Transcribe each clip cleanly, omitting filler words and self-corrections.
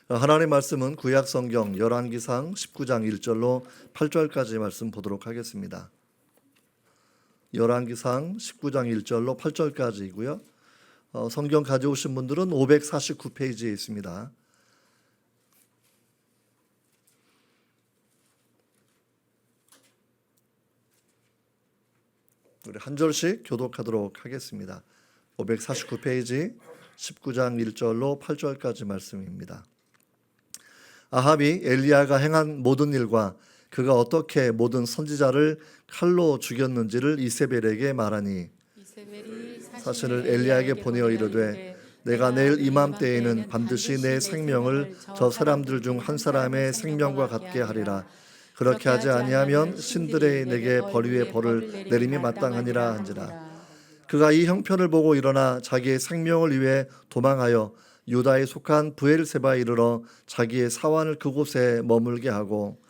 하나님의 말씀은 구약 성경 열왕기상 19장 1절로 8절까지 말씀 보도록 하겠습니다. 열왕기상 19장 1절로 8절까지이고요. 성경 가져오신 분들은 549페이지에 있습니다. 우리 한 절씩 교독하도록 하겠습니다. 549페이지 19장 1절로 8절까지 말씀입니다. 아합이 엘리야가 행한 모든 일과 그가 어떻게 모든 선지자를 칼로 죽였는지를 이세벨에게 말하니 사신을 엘리야에게 보내어 이르되 내가 내일 이맘때에는 반드시 내 생명을 저 사람들 중 한 사람의 생명과 같게 하리라. 그렇게 하지 아니하면 신들의 내게 벌 위에 벌을 내림이 마땅하니라 한지라. 그가 이 형편을 보고 일어나 자기의 생명을 위해 도망하여 유다에 속한 브엘세바에 이르러 자기의 사환을 그곳에 머물게 하고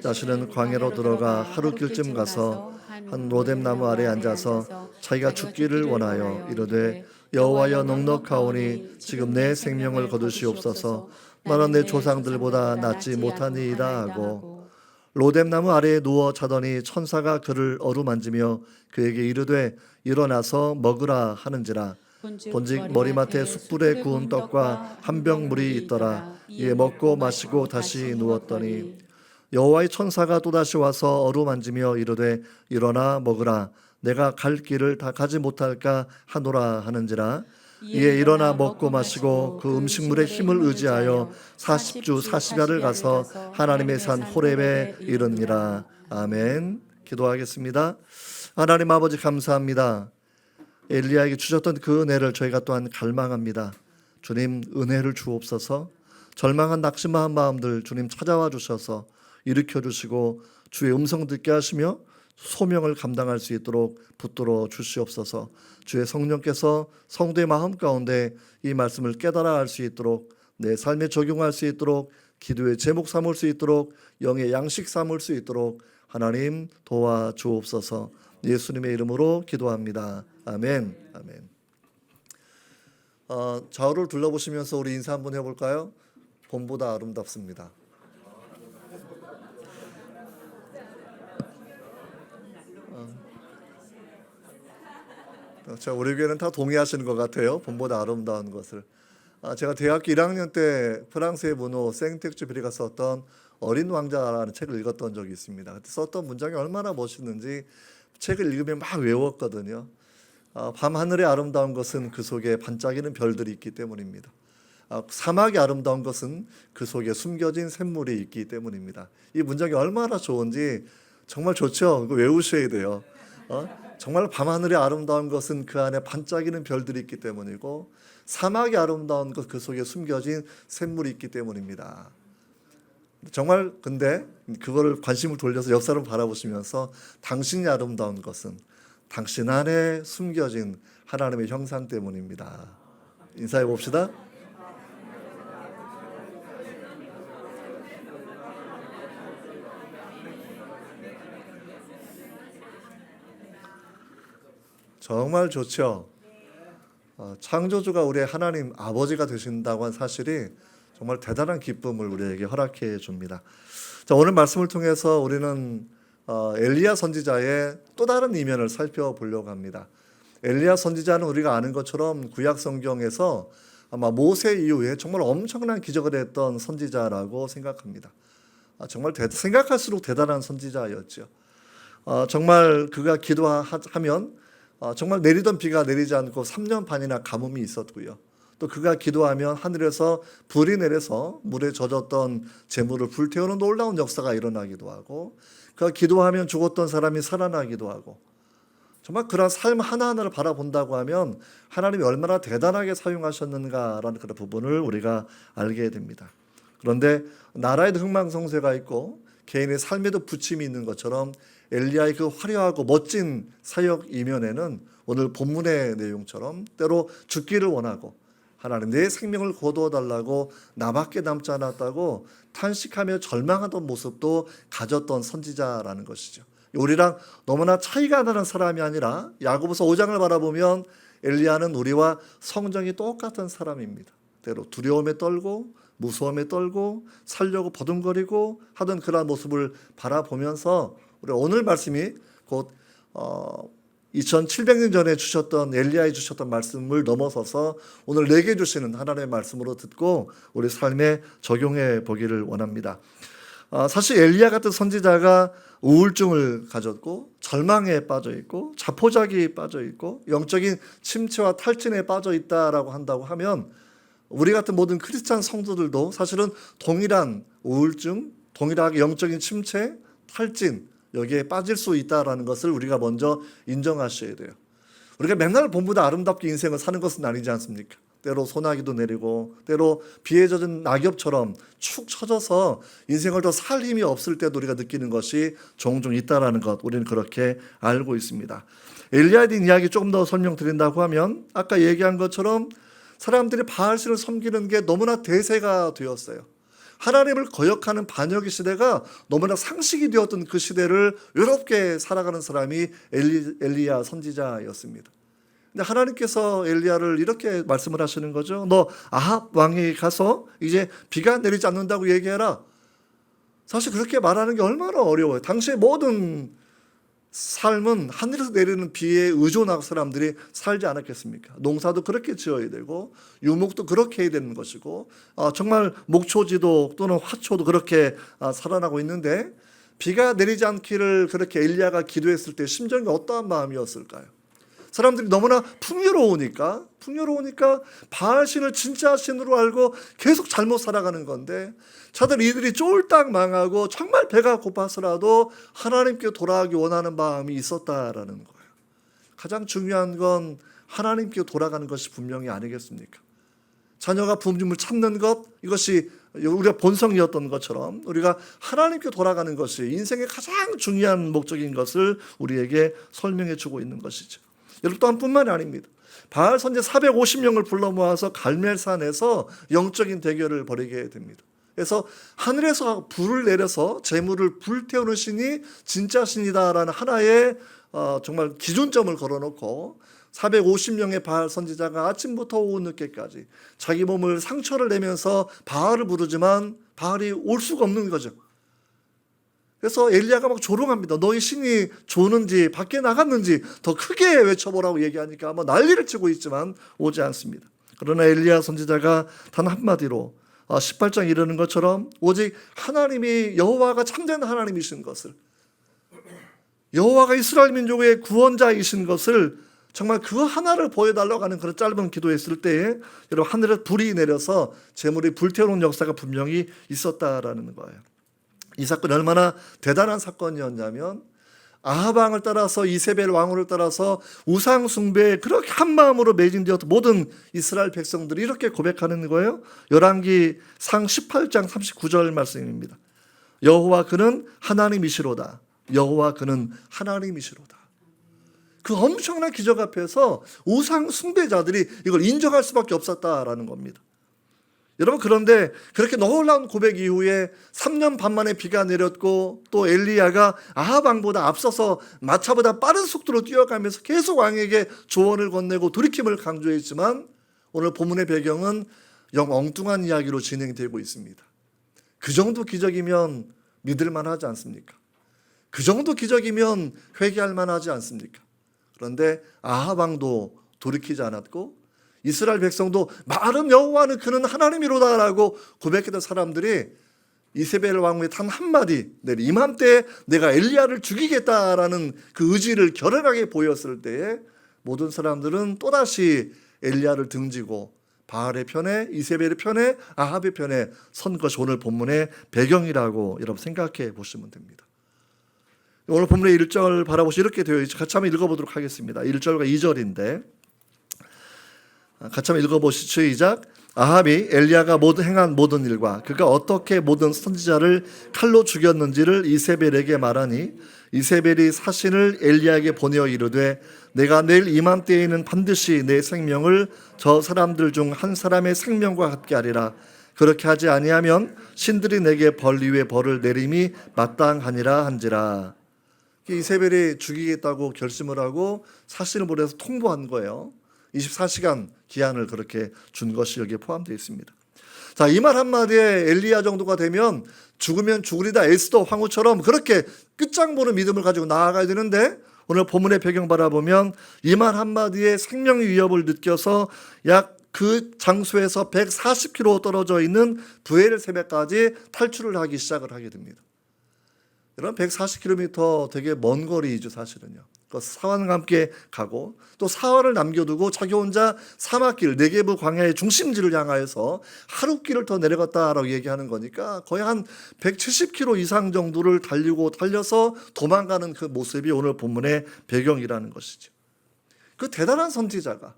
자신은 광야로 들어가 하루길쯤 가서 한 로뎀나무 아래에 앉아서 자기가 죽기를 원하여 이르되 여호와여 넉넉하오니 지금 내 생명을 거두시옵소서. 나는 내 조상들보다 낫지 못하니이다 하고 로뎀나무 아래에 누워 자더니 천사가 그를 어루만지며 그에게 이르되 일어나서 먹으라 하는지라. 본즉 머리맡에 숯불에 구운 떡과 한 병 물이 있더라. 이에 먹고 마시고 다시 누웠더니 여호와의 천사가 또다시 와서 어루만지며 이르되 일어나 먹으라. 내가 갈 길을 다 가지 못할까 하노라 하는지라. 이에 일어나 먹고 마시고 그 음식물의 힘을 의지하여 40주 40야를 가서 하나님의 산 호렙에 이르니라. 아멘. 기도하겠습니다. 하나님 아버지 감사합니다. 엘리야에게 주셨던 그 은혜를 저희가 또한 갈망합니다. 주님 은혜를 주옵소서. 절망한 낙심한 마음들 주님 찾아와 주셔서 일으켜 주시고 주의 음성 듣게 하시며 소명을 감당할 수 있도록 붙들어 주시옵소서. 주의 성령께서 성도의 마음 가운데 이 말씀을 깨달아 알 수 있도록 내 삶에 적용할 수 있도록 기도의 제목 삼을 수 있도록 영의 양식 삼을 수 있도록 하나님 도와 주옵소서. 예수님의 이름으로 기도합니다. 아멘. 아멘. 좌우를 둘러보시면서 우리 인사 한번 해볼까요? 봄보다 아름답습니다. 우리 교회는 다 동의하시는 것 같아요. 봄보다 아름다운 것을. 제가 대학교 1학년 때 프랑스의 문호 생텍쥐페리가 썼던 어린 왕자라는 책을 읽었던 적이 있습니다. 그때 썼던 문장이 얼마나 멋있는지 책을 읽으면 막 외웠거든요. 밤하늘의 아름다운 것은 그 속에 반짝이는 별들이 있기 때문입니다. 사막이 아름다운 것은 그 속에 숨겨진 샘물이 있기 때문입니다. 이 문장이 얼마나 좋은지 정말 좋죠. 이거 외우셔야 돼요. 정말 밤하늘의 아름다운 것은 그 안에 반짝이는 별들이 있기 때문이고 사막이 아름다운 것 그 속에 숨겨진 샘물이 있기 때문입니다. 정말 근데 그거를 관심을 돌려서 역사를 바라보시면서 당신이 아름다운 것은 당신 안에 숨겨진 하나님의 형상 때문입니다. 인사해 봅시다. 정말 좋죠. 창조주가 우리의 하나님 아버지가 되신다고 한 사실이 정말 대단한 기쁨을 우리에게 허락해 줍니다. 자, 오늘 말씀을 통해서 우리는 엘리야 선지자의 또 다른 이면을 살펴보려고 합니다. 엘리야 선지자는 우리가 아는 것처럼 구약 성경에서 아마 모세 이후에 정말 엄청난 기적을 했던 선지자라고 생각합니다. 정말 생각할수록 대단한 선지자였죠. 정말 그가 기도하면 정말 내리던 비가 내리지 않고 3년 반이나 가뭄이 있었고요. 또 그가 기도하면 하늘에서 불이 내려서 물에 젖었던 재물을 불태우는 놀라운 역사가 일어나기도 하고 그가 기도하면 죽었던 사람이 살아나기도 하고 정말 그런 삶 하나하나를 바라본다고 하면 하나님이 얼마나 대단하게 사용하셨는가라는 그런 부분을 우리가 알게 됩니다. 그런데 나라에도 흥망성쇠가 있고 개인의 삶에도 부침이 있는 것처럼 엘리야의 그 화려하고 멋진 사역 이면에는 오늘 본문의 내용처럼 때로 죽기를 원하고 하나님 내 생명을 거두어 달라고 나밖에 남지 않았다고 탄식하며 절망하던 모습도 가졌던 선지자라는 것이죠. 우리랑 너무나 차이가 나는 사람이 아니라 야고보서 5장을 바라보면 엘리야는 우리와 성정이 똑같은 사람입니다. 때로 두려움에 떨고 무서움에 떨고 살려고 버둥거리고 하던 그러한 모습을 바라보면서 우리 오늘 말씀이 곧 2700년 전에 주셨던 엘리야에 주셨던 말씀을 넘어서서 오늘 내게 주시는 하나님의 말씀으로 듣고 우리 삶에 적용해 보기를 원합니다. 사실 엘리야 같은 선지자가 우울증을 가졌고 절망에 빠져 있고 자포자기에 빠져 있고 영적인 침체와 탈진에 빠져 있다라고 한다고 하면 우리 같은 모든 크리스찬 성도들도 사실은 동일한 우울증, 동일하게 영적인 침체, 탈진 여기에 빠질 수 있다라는 것을 우리가 먼저 인정하셔야 돼요. 우리가 맨날 봄보다 아름답게 인생을 사는 것은 아니지 않습니까? 때로 소나기도 내리고 때로 비에 젖은 낙엽처럼 축 처져서 인생을 더 살 힘이 없을 때도 우리가 느끼는 것이 종종 있다라는 것 우리는 그렇게 알고 있습니다. 엘리야에 대한 이야기 조금 더 설명드린다고 하면 아까 얘기한 것처럼 사람들이 바알신을 섬기는 게 너무나 대세가 되었어요. 하나님을 거역하는 반역의 시대가 너무나 상식이 되었던 그 시대를 외롭게 살아가는 사람이 엘리야 선지자였습니다. 근데 하나님께서 엘리야를 이렇게 말씀을 하시는 거죠. 너 아합 왕이 가서 이제 비가 내리지 않는다고 얘기해라. 사실 그렇게 말하는 게 얼마나 어려워요. 당시의 모든 삶은 하늘에서 내리는 비에 의존하고 사람들이 살지 않았겠습니까? 농사도 그렇게 지어야 되고 유목도 그렇게 해야 되는 것이고 정말 목초지도 또는 화초도 그렇게 살아나고 있는데 비가 내리지 않기를 그렇게 엘리야가 기도했을 때 심정이 어떠한 마음이었을까요? 사람들이 너무나 풍요로우니까 바알신을 진짜 신으로 알고 계속 잘못 살아가는 건데 이들이 쫄딱 망하고 정말 배가 고파서라도 하나님께 돌아가기 원하는 마음이 있었다라는 거예요. 가장 중요한 건 하나님께 돌아가는 것이 분명히 아니겠습니까? 자녀가 부모님을 찾는 것 이것이 우리가 본성이었던 것처럼 우리가 하나님께 돌아가는 것이 인생의 가장 중요한 목적인 것을 우리에게 설명해 주고 있는 것이죠. 여러분 또한 뿐만이 아닙니다. 바알 선지 450명을 불러 모아서 갈멜산에서 영적인 대결을 벌이게 됩니다. 그래서 하늘에서 불을 내려서 재물을 불태우는 신이 진짜 신이다라는 하나의 정말 기준점을 걸어놓고 450명의 바알 선지자가 아침부터 오후 늦게까지 자기 몸을 상처를 내면서 바알을 부르지만 바알이 올 수가 없는 거죠. 그래서 엘리야가 막 조롱합니다. 너희 신이 조는지 밖에 나갔는지 더 크게 외쳐보라고 얘기하니까 아마 난리를 치고 있지만 오지 않습니다. 그러나 엘리야 선지자가 단 한마디로 18장 이르는 것처럼 오직 하나님이 여호와가 참된 하나님이신 것을 여호와가 이스라엘 민족의 구원자이신 것을 정말 그 하나를 보여달라고 하는 그런 짧은 기도했을 때에 여러분 하늘에 불이 내려서 재물이 불태우는 역사가 분명히 있었다라는 거예요. 이 사건이 얼마나 대단한 사건이었냐면 아합 왕을 따라서 이세벨 왕후를 따라서 우상 숭배에 그렇게 한 마음으로 매진되었던 모든 이스라엘 백성들이 이렇게 고백하는 거예요. 열왕기 상 18장 39절 말씀입니다. 여호와 그는 하나님이시로다. 여호와 그는 하나님이시로다. 그 엄청난 기적 앞에서 우상 숭배자들이 이걸 인정할 수밖에 없었다라는 겁니다. 여러분 그런데 그렇게 놀라운 고백 이후에 3년 반 만에 비가 내렸고 또 엘리야가 아합 왕보다 앞서서 마차보다 빠른 속도로 뛰어가면서 계속 왕에게 조언을 건네고 돌이킴을 강조했지만 오늘 본문의 배경은 영 엉뚱한 이야기로 진행되고 있습니다. 그 정도 기적이면 믿을 만하지 않습니까? 그 정도 기적이면 회개할 만하지 않습니까? 그런데 아합 왕도 돌이키지 않았고 이스라엘 백성도 말은 여호와는 그는 하나님이로다라고 고백했던 사람들이 이세벨 왕후의 단 한마디 이맘때 내가 엘리야를 죽이겠다라는 그 의지를 결연하게 보였을 때에 모든 사람들은 또다시 엘리야를 등지고 바알의 편에 이세벨의 편에 아합의 편에 선 것이 오늘 본문의 배경이라고 여러분 생각해 보시면 됩니다. 오늘 본문의 1절 바라보시 이렇게 되어 있죠. 같이 한번 읽어보도록 하겠습니다. 1절과 2절인데 같이 한번 읽어보시죠. 시작. 아합이 엘리야가 행한 모든 일과 그가 어떻게 모든 선지자를 칼로 죽였는지를 이세벨에게 말하니 이세벨이 사신을 엘리야에게 보내어 이르되 내가 내일 이맘때에는 반드시 내 생명을 저 사람들 중 한 사람의 생명과 같게 하리라. 그렇게 하지 아니하면 신들이 내게 벌 위에 벌을 내림이 마땅하니라 한지라. 이세벨이 죽이겠다고 결심을 하고 사신을 보내서 통보한 거예요. 24시간 기한을 그렇게 준 것이 여기에 포함되어 있습니다. 자, 이 말 한마디에 엘리야 정도가 되면 죽으면 죽으리다 에스더 황후처럼 그렇게 끝장보는 믿음을 가지고 나아가야 되는데, 오늘 본문의 배경 바라보면 이 말 한마디에 생명의 위협을 느껴서 약 그 장소에서 140km 떨어져 있는 브엘세바까지 탈출을 하기 시작을 하게 됩니다. 이런 140km 되게 먼 거리이죠, 사실은요. 그 사환과 함께 가고 또 사환을 남겨두고 자기 혼자 사막길 네게브 광야의 중심지를 향하여서 하루 길을 더 내려갔다라고 얘기하는 거니까 거의 한 170km 이상 정도를 달려서 도망가는 그 모습이 오늘 본문의 배경이라는 것이죠. 그 대단한 선지자가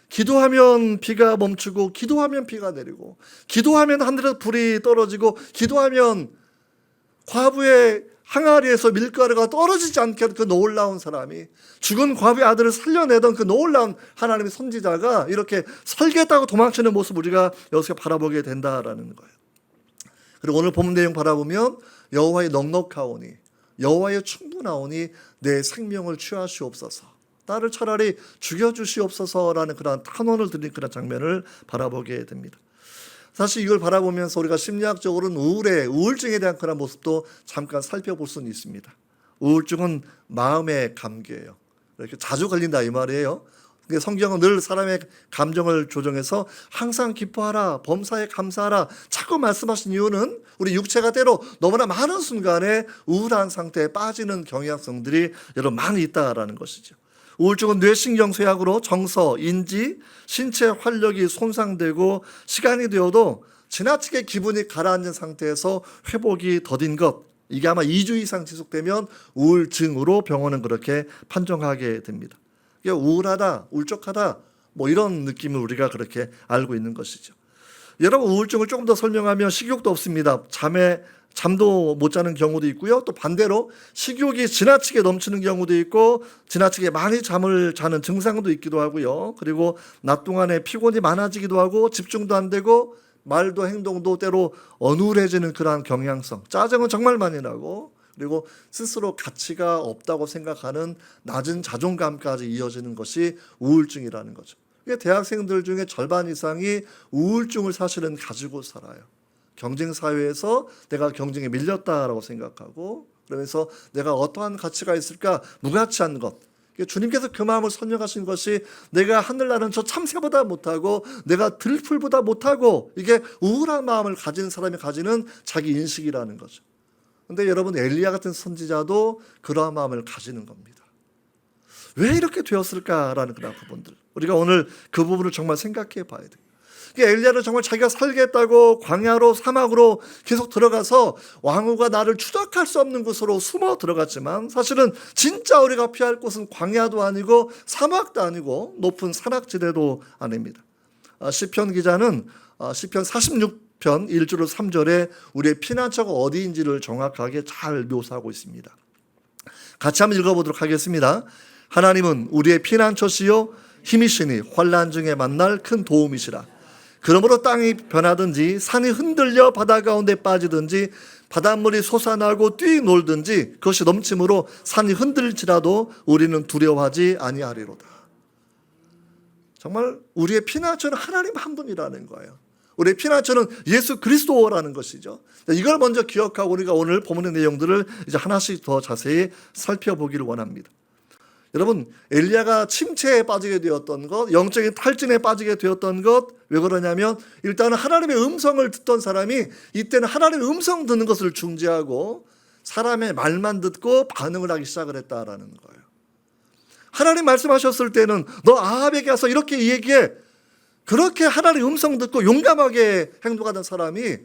기도하면 비가 멈추고, 기도하면 비가 내리고, 기도하면 하늘에서 불이 떨어지고, 기도하면 과부의 항아리에서 밀가루가 떨어지지 않게 하는 그 놀라운 사람이, 죽은 과부의 아들을 살려내던 그 놀라운 하나님의 선지자가 이렇게 살겠다고 도망치는 모습을 우리가 여기서 바라보게 된다라는 거예요. 그리고 오늘 본문 내용 바라보면 여호와의 넉넉하오니, 여호와의 충분하오니 내 생명을 취하시옵소서, 나를 차라리 죽여주시옵소서라는 그런 탄원을 드린 그런 장면을 바라보게 됩니다. 사실 이걸 바라보면서 우리가 심리학적으로는 우울증에 대한 그런 모습도 잠깐 살펴볼 수는 있습니다. 우울증은 마음의 감기예요. 이렇게 자주 걸린다 이 말이에요. 성경은 늘 사람의 감정을 조정해서 항상 기뻐하라, 범사에 감사하라 자꾸 말씀하신 이유는 우리 육체가 때로 너무나 많은 순간에 우울한 상태에 빠지는 경향성들이 여러 많이 있다라는 것이죠. 우울증은 뇌신경 쇠약으로 정서, 인지, 신체 활력이 손상되고 시간이 되어도 지나치게 기분이 가라앉은 상태에서 회복이 더딘 것, 이게 아마 2주 이상 지속되면 우울증으로 병원은 그렇게 판정하게 됩니다. 이게 우울하다, 울적하다 뭐 이런 느낌을 우리가 그렇게 알고 있는 것이죠. 여러분, 우울증을 조금 더 설명하면 식욕도 없습니다. 잠도 못 자는 경우도 있고요. 또 반대로 식욕이 지나치게 넘치는 경우도 있고, 지나치게 많이 잠을 자는 증상도 있기도 하고요. 그리고 낮 동안에 피곤이 많아지기도 하고, 집중도 안 되고, 말도 행동도 때로 어눌해지는 그러한 경향성, 짜증은 정말 많이 나고, 그리고 스스로 가치가 없다고 생각하는 낮은 자존감까지 이어지는 것이 우울증이라는 거죠. 대학생들 중에 절반 이상이 우울증을 사실은 가지고 살아요. 경쟁 사회에서 내가 경쟁에 밀렸다라고 생각하고, 그러면서 내가 어떠한 가치가 있을까 무가치한 것, 주님께서 그 마음을 설명하신 것이 내가 하늘나는 저 참새보다 못하고 내가 들풀보다 못하고, 이게 우울한 마음을 가진 사람이 가지는 자기 인식이라는 거죠. 그런데 여러분, 엘리야 같은 선지자도 그러한 마음을 가지는 겁니다. 왜 이렇게 되었을까라는 그런 부분들, 우리가 오늘 그 부분을 정말 생각해 봐야 돼요. 엘리야는 정말 자기가 살겠다고 광야로 사막으로 계속 들어가서 왕후가 나를 추적할 수 없는 곳으로 숨어 들어갔지만, 사실은 진짜 우리가 피할 곳은 광야도 아니고 사막도 아니고 높은 산악지대도 아닙니다. 시편 기자는 시편 46편 1절 3절에 우리의 피난처가 어디인지를 정확하게 잘 묘사하고 있습니다. 같이 한번 읽어보도록 하겠습니다. 하나님은 우리의 피난처시요 힘이시니 환난 중에 만날 큰 도움이시라. 그러므로 땅이 변하든지 산이 흔들려 바다 가운데 빠지든지 바닷물이 솟아나고 뛰놀든지 그것이 넘침으로 산이 흔들지라도 우리는 두려워하지 아니하리로다. 정말 우리의 피난처는 하나님 한 분이라는 거예요. 우리의 피난처는 예수 그리스도라는 것이죠. 이걸 먼저 기억하고 우리가 오늘 본문의 내용들을 이제 하나씩 더 자세히 살펴보기를 원합니다. 여러분, 엘리야가 침체에 빠지게 되었던 것, 영적인 탈진에 빠지게 되었던 것, 왜 그러냐면 일단은 하나님의 음성을 듣던 사람이 이때는 하나님의 음성 듣는 것을 중지하고 사람의 말만 듣고 반응을 하기 시작을 했다라는 거예요. 하나님 말씀하셨을 때는 너 아합에게 가서 이렇게 얘기해, 그렇게 하나님의 음성 듣고 용감하게 행동하던 사람이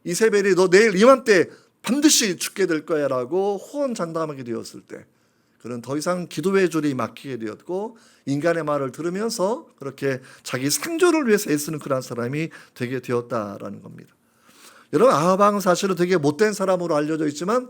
이세벨이 너 내일 이맘때 반드시 죽게 될 거야 라고 호언장담하게 되었을 때, 그는 더 이상 기도의 줄이 막히게 되었고 인간의 말을 들으면서 그렇게 자기 생존을 위해서 애쓰는 그런 사람이 되게 되었다라는 겁니다. 여러분, 아합 왕은 사실은 되게 못된 사람으로 알려져 있지만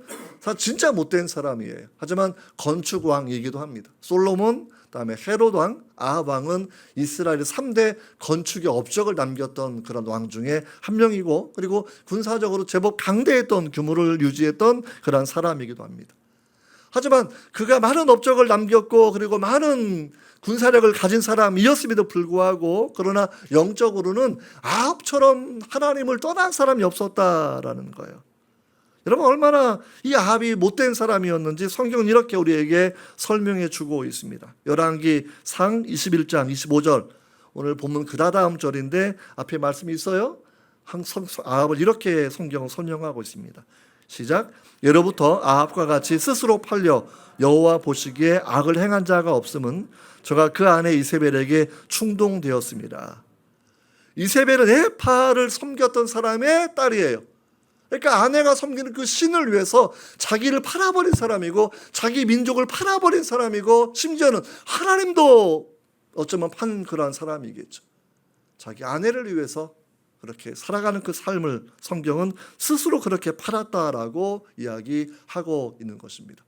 진짜 못된 사람이에요. 하지만 건축 왕이기도 합니다. 솔로몬, 그다음에 헤롯 왕, 아합 왕은 이스라엘의 3대 건축의 업적을 남겼던 그런 왕 중에 한 명이고, 그리고 군사적으로 제법 강대했던 규모를 유지했던 그런 사람이기도 합니다. 하지만 그가 많은 업적을 남겼고 그리고 많은 군사력을 가진 사람이었음에도 불구하고 그러나 영적으로는 아합처럼 하나님을 떠난 사람이 없었다라는 거예요. 여러분 얼마나 이 아합이 못된 사람이었는지 성경은 이렇게 우리에게 설명해 주고 있습니다. 열왕기상 21장 25절 오늘 본문 그다음 절인데 앞에 말씀이 있어요. 아합을 이렇게 성경은 설명하고 있습니다. 시작. 예로부터 아합과 같이 스스로 팔려 여호와 보시기에 악을 행한 자가 없음은 저가 그 아내 이세벨에게 충동되었습니다. 이세벨은 에파를 섬겼던 사람의 딸이에요. 그러니까 아내가 섬기는 그 신을 위해서 자기를 팔아버린 사람이고 자기 민족을 팔아버린 사람이고 심지어는 하나님도 어쩌면 판 그러한 사람이겠죠. 자기 아내를 위해서 그렇게 살아가는 그 삶을 성경은 스스로 그렇게 팔았다라고 이야기하고 있는 것입니다.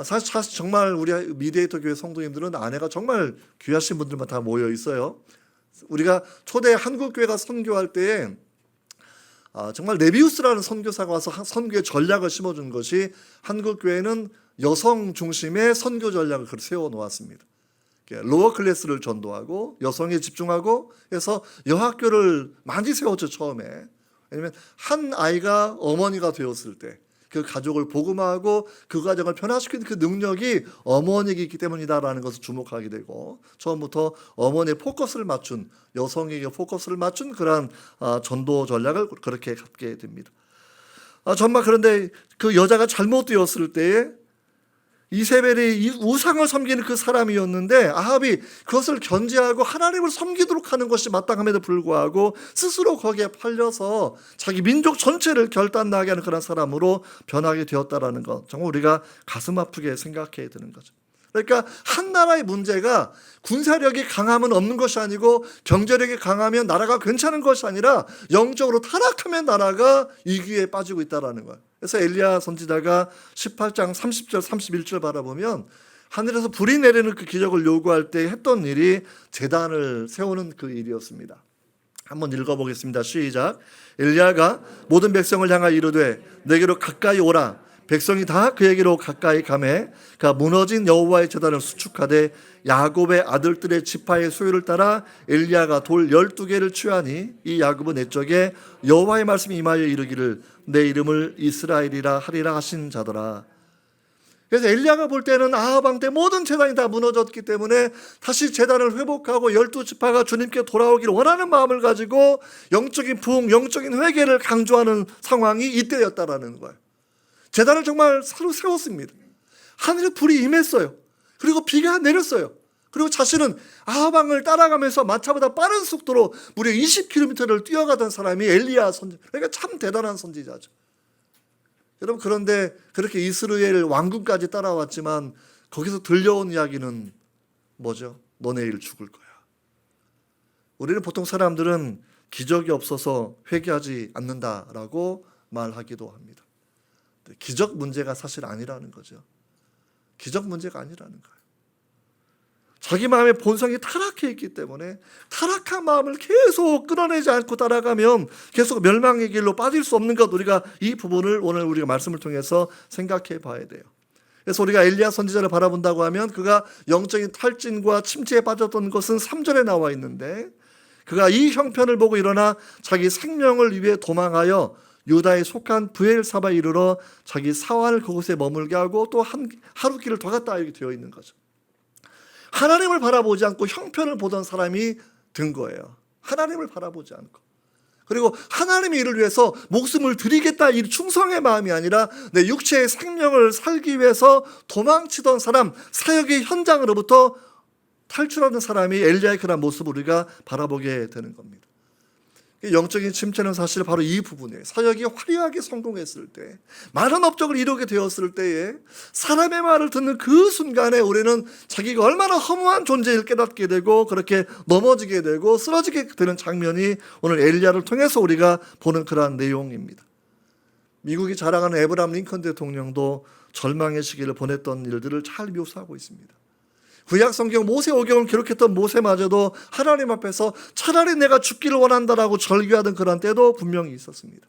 사실 정말 우리 미디에이터 교회 성도님들은 아내가 정말 귀하신 분들만 다 모여 있어요. 우리가 초대 한국교회가 선교할 때에 정말 네비우스라는 선교사가 와서 선교의 전략을 심어준 것이 한국교회는 여성 중심의 선교 전략을 세워놓았습니다. 로어 클래스를 전도하고 여성에 집중하고 해서 여학교를 많이 세웠죠 처음에. 왜냐하면 한 아이가 어머니가 되었을 때 그 가족을 복음화하고 그 가정을 변화시키는 그 능력이 어머니에게 있기 때문이다라는 것을 주목하게 되고 처음부터 어머니의 포커스를 맞춘 여성에게 포커스를 맞춘 그러한 전도 전략을 그렇게 갖게 됩니다. 정말 그런데 그 여자가 잘못되었을 때에 이세벨이 우상을 섬기는 그 사람이었는데 아합이 그것을 견제하고 하나님을 섬기도록 하는 것이 마땅함에도 불구하고 스스로 거기에 팔려서 자기 민족 전체를 결단나게 하는 그런 사람으로 변하게 되었다라는 것, 정말 우리가 가슴 아프게 생각해야 되는 거죠. 그러니까 한 나라의 문제가 군사력이 강하면 없는 것이 아니고 경제력이 강하면 나라가 괜찮은 것이 아니라 영적으로 타락하면 나라가 위기에 빠지고 있다는 거예요. 그래서 엘리야 선지자가 18장 30절 31절 바라보면 하늘에서 불이 내리는 그 기적을 요구할 때 했던 일이 제단을 세우는 그 일이었습니다. 한번 읽어보겠습니다. 시작. 엘리야가 모든 백성을 향하여 이르되 내게로 가까이 오라. 백성이 다 그에게로 가까이 가매 그가 무너진 여호와의 제단을 수축하되 야곱의 아들들의 지파의 소유를 따라 엘리야가 돌 12개를 취하니 이 야곱은 내적에 여호와의 말씀이 임하여 이르기를 내 이름을 이스라엘이라 하리라 하신 자더라. 그래서 엘리야가 볼 때는 아합 왕 때 모든 제단이 다 무너졌기 때문에 다시 제단을 회복하고 12지파가 주님께 돌아오기를 원하는 마음을 가지고 영적인 부흥, 영적인 회개를 강조하는 상황이 이때였다라는 거예요. 제단을 정말 새로 세웠습니다. 하늘에 불이 임했어요. 그리고 비가 내렸어요. 그리고 자신은 아합 왕을 따라가면서 마차보다 빠른 속도로 무려 20km를 뛰어가던 사람이 엘리야 선지. 그러니까 참 대단한 선지자죠. 여러분 그런데 그렇게 이스라엘 왕궁까지 따라왔지만 거기서 들려온 이야기는 뭐죠? 너 내일 죽을 거야. 우리는 보통 사람들은 기적이 없어서 회개하지 않는다라고 말하기도 합니다. 기적 문제가 사실 아니라는 거죠. 기적 문제가 아니라는 거예요. 자기 마음의 본성이 타락해 있기 때문에 타락한 마음을 계속 끌어내지 않고 따라가면 계속 멸망의 길로 빠질 수 없는 것, 우리가 이 부분을 오늘 우리가 말씀을 통해서 생각해 봐야 돼요. 그래서 우리가 엘리야 선지자를 바라본다고 하면 그가 영적인 탈진과 침체에 빠졌던 것은 3절에 나와 있는데 그가 이 형편을 보고 일어나 자기 생명을 위해 도망하여 유다에 속한 브엘사바에 이르러 자기 사환을 그곳에 머물게 하고 또 하루 길을 더 갔다 이렇게 되어 있는 거죠. 하나님을 바라보지 않고 형편을 보던 사람이 된 거예요. 하나님을 바라보지 않고. 그리고 하나님의 일을 위해서 목숨을 드리겠다 이 충성의 마음이 아니라 내 육체의 생명을 살기 위해서 도망치던 사람, 사역의 현장으로부터 탈출하는 사람이 엘리야의 그런 모습을 우리가 바라보게 되는 겁니다. 영적인 침체는 사실 바로 이 부분이에요. 사역이 화려하게 성공했을 때, 많은 업적을 이루게 되었을 때에 사람의 말을 듣는 그 순간에 우리는 자기가 얼마나 허무한 존재를 깨닫게 되고 그렇게 넘어지게 되고 쓰러지게 되는 장면이 오늘 엘리야를 통해서 우리가 보는 그러한 내용입니다. 미국이 자랑하는 에브라함 링컨 대통령도 절망의 시기를 보냈던 일들을 잘 묘사하고 있습니다. 구약 성경 모세 오경을 기록했던 모세마저도 하나님 앞에서 차라리 내가 죽기를 원한다라고 절규하던 그런 때도 분명히 있었습니다.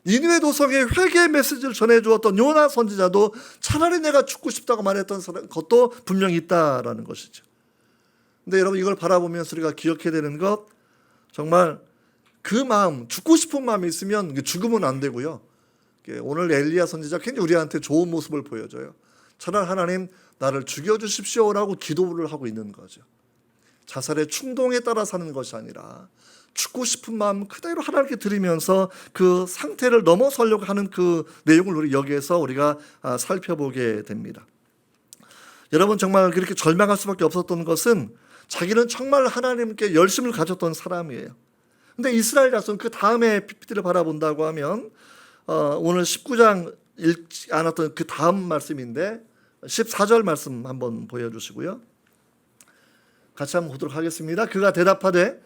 니느웨 도성에 회개의 메시지를 전해주었던 요나 선지자도 차라리 내가 죽고 싶다고 말했던 것도 분명히 있다라는 것이죠. 근데 여러분, 이걸 바라보면서 우리가 기억해야 되는 것, 정말 그 마음, 죽고 싶은 마음이 있으면 죽으면 안 되고요. 오늘 엘리야 선지자 굉장히 우리한테 좋은 모습을 보여줘요. 차라리 하나님 나를 죽여주십시오라고 기도를 하고 있는 거죠. 자살의 충동에 따라 사는 것이 아니라 죽고 싶은 마음 그대로 하나님께 드리면서 그 상태를 넘어서려고 하는 그 내용을 우리 여기에서 우리가 살펴보게 됩니다. 여러분, 정말 그렇게 절망할 수밖에 없었던 것은 자기는 정말 하나님께 열심을 가졌던 사람이에요. 근데 이스라엘 자손 그 다음에 PPT를 바라본다고 하면 오늘 19장 읽지 않았던 그 다음 말씀인데 14절 말씀 한번 보여주시고요. 같이 한번 보도록 하겠습니다. 그가 대답하되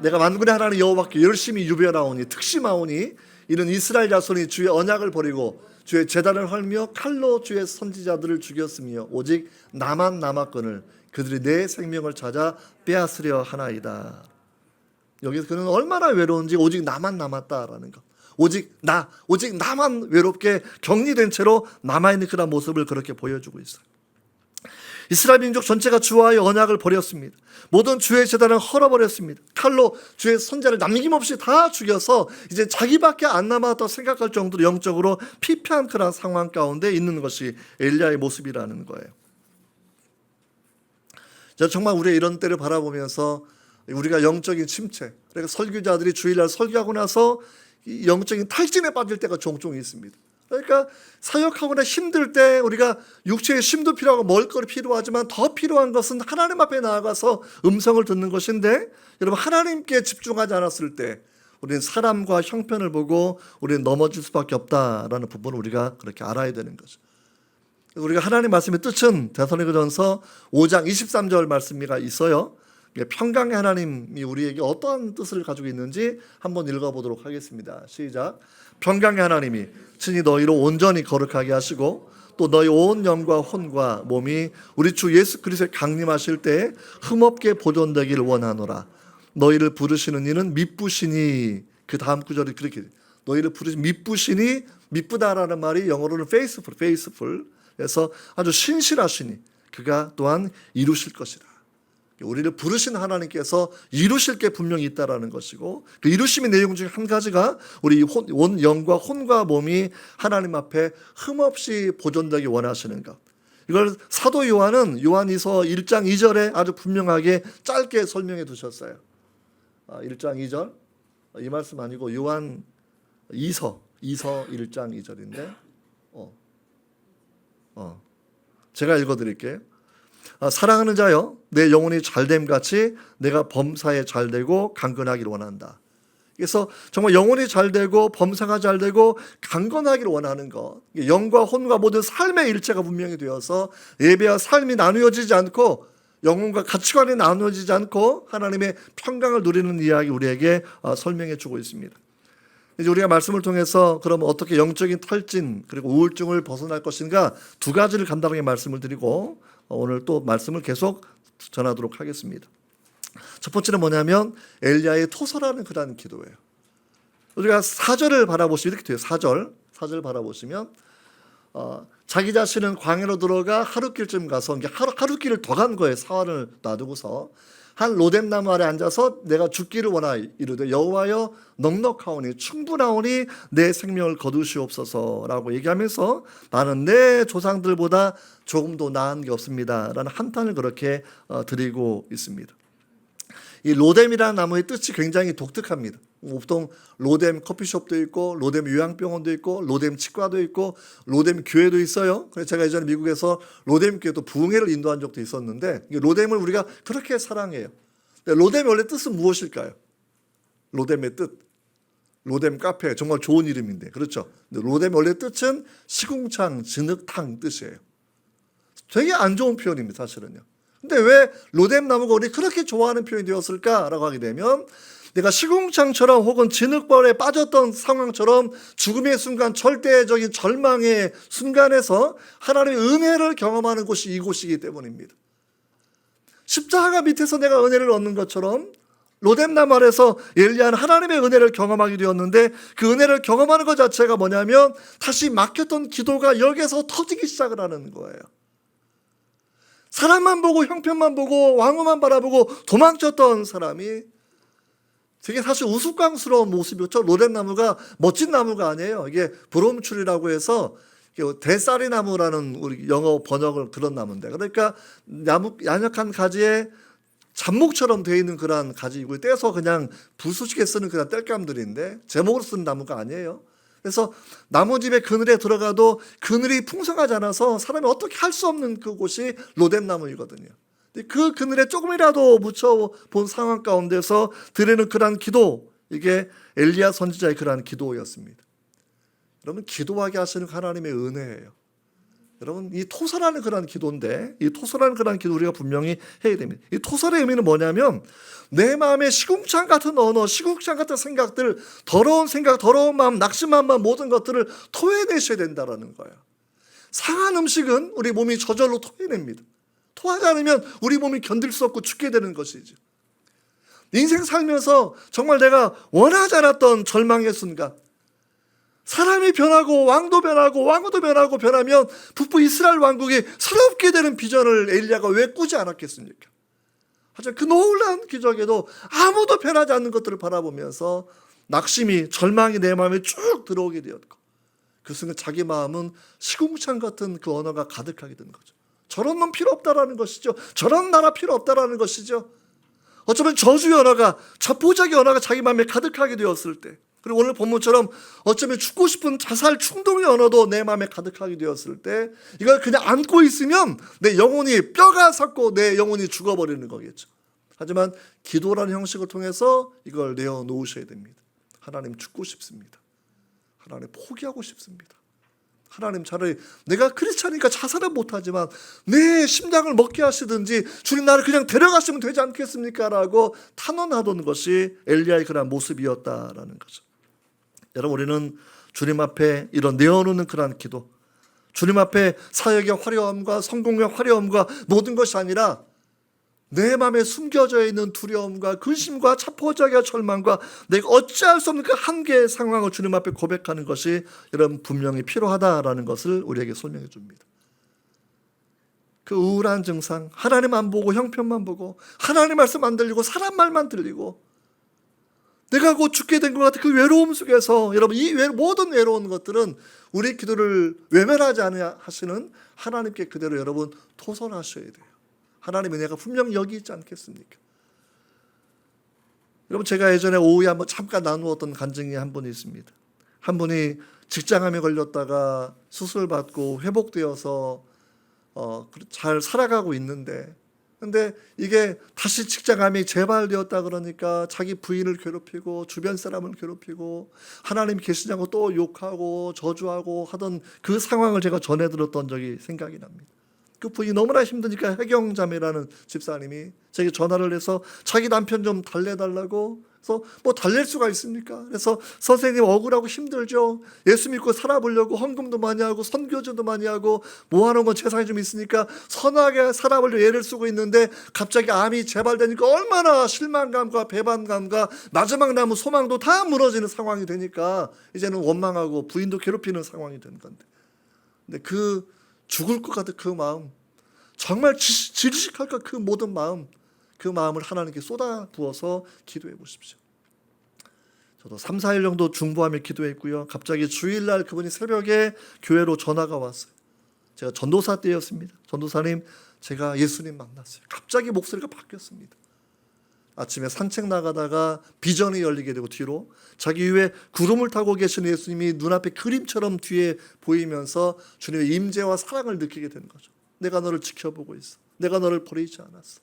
내가 만군의 하나님 여호와께 열심히 유별하오니 특심하오니 이는 이스라엘 자손이 주의 언약을 버리고 주의 제단을 헐며 칼로 주의 선지자들을 죽였으며 오직 나만 남았거늘 그들이 내 생명을 찾아 빼앗으려 하나이다. 여기서 그는 얼마나 외로운지 오직 나만 남았다라는 것, 오직 나만 외롭게 격리된 채로 남아있는 그런 모습을 그렇게 보여주고 있어요. 이스라엘 민족 전체가 주와의 언약을 버렸습니다. 모든 주의 제단을 헐어버렸습니다. 칼로 주의 선자를 남김없이 다 죽여서 이제 자기밖에 안 남았다 생각할 정도로 영적으로 피폐한 그런 상황 가운데 있는 것이 엘리야의 모습이라는 거예요. 정말 우리가 이런 때를 바라보면서 우리가 영적인 침체, 그러니까 설교자들이 주일날 설교하고 나서 영적인 탈진에 빠질 때가 종종 있습니다. 그러니까 사역하거나 힘들 때 우리가 육체의 쉼도 필요하고 먹을 것이 필요하지만 더 필요한 것은 하나님 앞에 나아가서 음성을 듣는 것인데, 여러분, 하나님께 집중하지 않았을 때 우리는 사람과 형편을 보고 우리는 넘어질 수밖에 없다라는 부분을 우리가 그렇게 알아야 되는 거죠. 우리가 하나님 말씀의 뜻은 데살로니가전서 5장 23절 말씀이 있어요. 평강의 하나님이 우리에게 어떠한 뜻을 가지고 있는지 한번 읽어보도록 하겠습니다. 시작. 평강의 하나님이 친히 너희로 온전히 거룩하게 하시고 또 너희 온 영과 혼과 몸이 우리 주 예수 그리스도의 강림하실 때에 흠없게 보존되기를 원하노라. 너희를 부르시는 이는 미쁘시니, 그 다음 구절이 그렇게, 너희를 부르시는 미쁘시니, 미쁘다라는 말이 영어로는 faithful, 그래서 아주 신실하시니 그가 또한 이루실 것이다. 우리를 부르신 하나님께서 이루실 게 분명히 있다라는 것이고, 그 이루심의 내용 중에 한 가지가 우리 온 영과 혼과 몸이 하나님 앞에 흠없이 보존되기 원하시는 것. 이걸 사도 요한은 요한이서 1장 2절에 아주 분명하게 짧게 설명해 두셨어요. 1장 2절, 이 말씀 아니고 요한 2서 1장 2절인데 제가 읽어드릴게요. 사랑하는 자여, 내 영혼이 잘됨 같이 내가 범사에 잘되고 강건하기를 원한다. 그래서 정말 영혼이 잘되고 범사가 잘되고 강건하기를 원하는 것, 영과 혼과 모든 삶의 일체가 분명히 되어서 예배와 삶이 나누어지지 않고 영혼과 가치관이 나누어지지 않고 하나님의 평강을 누리는 이야기 우리에게 설명해 주고 있습니다. 이제 우리가 말씀을 통해서 그럼 어떻게 영적인 탈진 그리고 우울증을 벗어날 것인가 두 가지를 간단하게 말씀을 드리고 오늘 또 말씀을 계속 전하도록 하겠습니다. 첫 번째는 뭐냐면 엘리야의 토설하는 그런 기도예요. 우리가 4절을 바라보시면 이렇게 돼요. 4절 바라보시면 자기 자신은 광야로 들어가 하룻길쯤 가서 하룻길을 더 간 거예요. 사활을 놔두고서 한 로뎀 나무 아래 앉아서 내가 죽기를 원하여 이르되 여호와여 넉넉하오니 충분하오니 내 생명을 거두시옵소서라고 얘기하면서 나는 내 조상들보다 조금도 나은 게 없습니다 라는 한탄을 그렇게 드리고 있습니다. 이 로뎀이라는 나무의 뜻이 굉장히 독특합니다. 보통 로뎀 커피숍도 있고 로뎀 요양병원도 있고 로뎀 치과도 있고 로뎀 교회도 있어요. 그래서 제가 예전에 미국에서 로뎀 교회도 부흥회를 인도한 적도 있었는데 로뎀을 우리가 그렇게 사랑해요. 로뎀의 원래 뜻은 무엇일까요? 로뎀의 뜻, 로뎀 카페, 정말 좋은 이름인데, 그렇죠? 로뎀의 원래 뜻은 시궁창, 진흙탕 뜻이에요. 되게 안 좋은 표현입니다, 사실은요. 근데 왜 로뎀 나무가 우리 그렇게 좋아하는 표현이 되었을까라고 하게 되면, 내가 시궁창처럼 혹은 진흙벌에 빠졌던 상황처럼 죽음의 순간, 절대적인 절망의 순간에서 하나님의 은혜를 경험하는 곳이 이곳이기 때문입니다. 십자가 밑에서 내가 은혜를 얻는 것처럼 로뎀나무 아래서 엘리야는 하나님의 은혜를 경험하게 되었는데 그 은혜를 경험하는 것 자체가 뭐냐면 다시 막혔던 기도가 여기에서 터지기 시작을 하는 거예요. 사람만 보고 형편만 보고 왕후만 바라보고 도망쳤던 사람이 되게 사실 우스꽝스러운 모습이었죠. 로뎀나무가 멋진 나무가 아니에요. 이게 브롬출이라고 해서 대쌀이나무라는 우리 영어 번역을 그런 나무인데, 그러니까 나무 양역한 가지에 잡목처럼 되어 있는 그런 가지이고 떼서 그냥 부수시게 쓰는 그런 땔감들인데 제목으로 쓰는 나무가 아니에요. 그래서 나무집에 그늘에 들어가도 그늘이 풍성하지 않아서 사람이 어떻게 할 수 없는 그곳이 로뎀나무이거든요. 그 그늘에 조금이라도 묻혀본 상황 가운데서 드리는 그러한 기도, 이게 엘리야 선지자의 그러한 기도였습니다. 여러분, 기도하게 하시는 하나님의 은혜예요. 여러분, 이 토설하는 그런 기도인데, 이 토설하는 그런 기도 우리가 분명히 해야 됩니다. 이 토설의 의미는 뭐냐면 내 마음에 시궁창 같은 언어, 시궁창 같은 생각들, 더러운 생각, 더러운 마음, 낙심한 마음, 모든 것들을 토해내셔야 된다는 거예요. 상한 음식은 우리 몸이 저절로 토해냅니다. 토하지 않으면 우리 몸이 견딜 수 없고 죽게 되는 것이죠. 인생 살면서 정말 내가 원하지 않았던 절망의 순간, 사람이 변하고 왕도 변하고 왕후도 변하고 변하면 북부 이스라엘 왕국이 새롭게 되는 비전을 엘리야가 왜 꾸지 않았겠습니까? 하지만 그 놀라운 기적에도 아무도 변하지 않는 것들을 바라보면서 낙심이, 절망이 내 마음에 쭉 들어오게 되었고, 그 순간 자기 마음은 시궁창 같은 그 언어가 가득하게 된 거죠. 저런 놈 필요 없다라는 것이죠. 저런 나라 필요 없다라는 것이죠. 어쩌면 저주의 언어가, 자포자기 언어가 자기 마음에 가득하게 되었을 때, 그리고 오늘 본문처럼 어쩌면 죽고 싶은 자살 충동의 언어도 내 마음에 가득하게 되었을 때, 이걸 그냥 안고 있으면 내 영혼이 뼈가 삭고 내 영혼이 죽어버리는 거겠죠. 하지만 기도라는 형식을 통해서 이걸 내어놓으셔야 됩니다. 하나님, 죽고 싶습니다. 하나님, 포기하고 싶습니다. 하나님, 차라리 내가 크리스찬이니까 자살은 못하지만 내 심장을 먹게 하시든지 주님 나를 그냥 데려가시면 되지 않겠습니까? 라고 탄원하던 것이 엘리야의 그런 모습이었다라는 거죠. 여러분, 우리는 주님 앞에 이런 내어놓는 그런 기도, 주님 앞에 사역의 화려함과 성공의 화려함과 모든 것이 아니라 내 마음에 숨겨져 있는 두려움과 근심과 자포자기와 절망과 내가 어찌할 수 없는 그 한계의 상황을 주님 앞에 고백하는 것이 여러분 분명히 필요하다라는 것을 우리에게 설명해 줍니다. 그 우울한 증상, 하나님 안 보고 형편만 보고 하나님 말씀 안 들리고 사람 말만 들리고 내가 곧 죽게 된 것 같은 그 외로움 속에서, 여러분, 이 모든 외로운 것들은 우리 기도를 외면하지 않으려 하시는 하나님께 그대로 여러분 토설하셔야 돼요. 하나님의 은혜가 분명히 여기 있지 않겠습니까? 여러분, 제가 예전에 오후에 한번 잠깐 나누었던 간증이 한 분이 있습니다. 한 분이 직장암에 걸렸다가 수술받고 회복되어서 잘 살아가고 있는데, 근데 이게 다시 직장암이 재발되었다 그러니까 자기 부인을 괴롭히고 주변 사람을 괴롭히고 하나님 계시냐고 또 욕하고 저주하고 하던 그 상황을 제가 전해 들었던 적이 생각이 납니다. 그 부인이 너무나 힘드니까 혜경자매라는 집사님이 제게 전화를 해서 자기 남편 좀 달래달라고. 그래서 뭐 달랠 수가 있습니까? 그래서 선생님 억울하고 힘들죠. 예수 믿고 살아보려고 헌금도 많이 하고 선교제도 많이 하고 모아놓은 건 재산이 좀 있으니까 선하게 살아보려고 애를 쓰고 있는데 갑자기 암이 재발되니까 얼마나 실망감과 배반감과 마지막 남은 소망도 다 무너지는 상황이 되니까 이제는 원망하고 부인도 괴롭히는 상황이 된 건데, 근데 그 죽을 것 같은 그 마음, 정말 질식할까 그 모든 마음, 그 마음을 하나님께 쏟아 부어서 기도해 보십시오. 저도 3, 4일 정도 중보하며 기도했고요. 갑자기 주일날 그분이 새벽에 교회로 전화가 왔어요. 제가 전도사 때였습니다. 전도사님, 제가 예수님 만났어요. 갑자기 목소리가 바뀌었습니다. 아침에 산책 나가다가 비전이 열리게 되고 뒤로 자기 위에 구름을 타고 계신 예수님이 눈앞에 그림처럼 뒤에 보이면서 주님의 임재와 사랑을 느끼게 된 거죠. 내가 너를 지켜보고 있어. 내가 너를 버리지 않았어.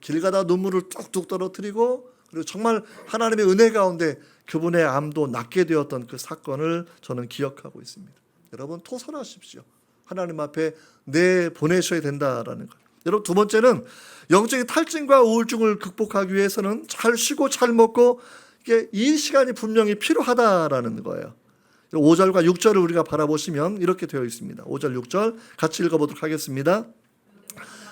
길 가다 눈물을 뚝뚝 떨어뜨리고, 그리고 정말 하나님의 은혜 가운데 그분의 암도 낫게 되었던 그 사건을 저는 기억하고 있습니다. 여러분, 토설하십시오. 하나님 앞에 내보내셔야 된다라는 것. 여러분, 두 번째는 영적인 탈진과 우울증을 극복하기 위해서는 잘 쉬고 잘 먹고 이게 이 시간이 분명히 필요하다라는 거예요. 5절과 6절을 우리가 바라보시면 이렇게 되어 있습니다. 5절 6절 같이 읽어보도록 하겠습니다.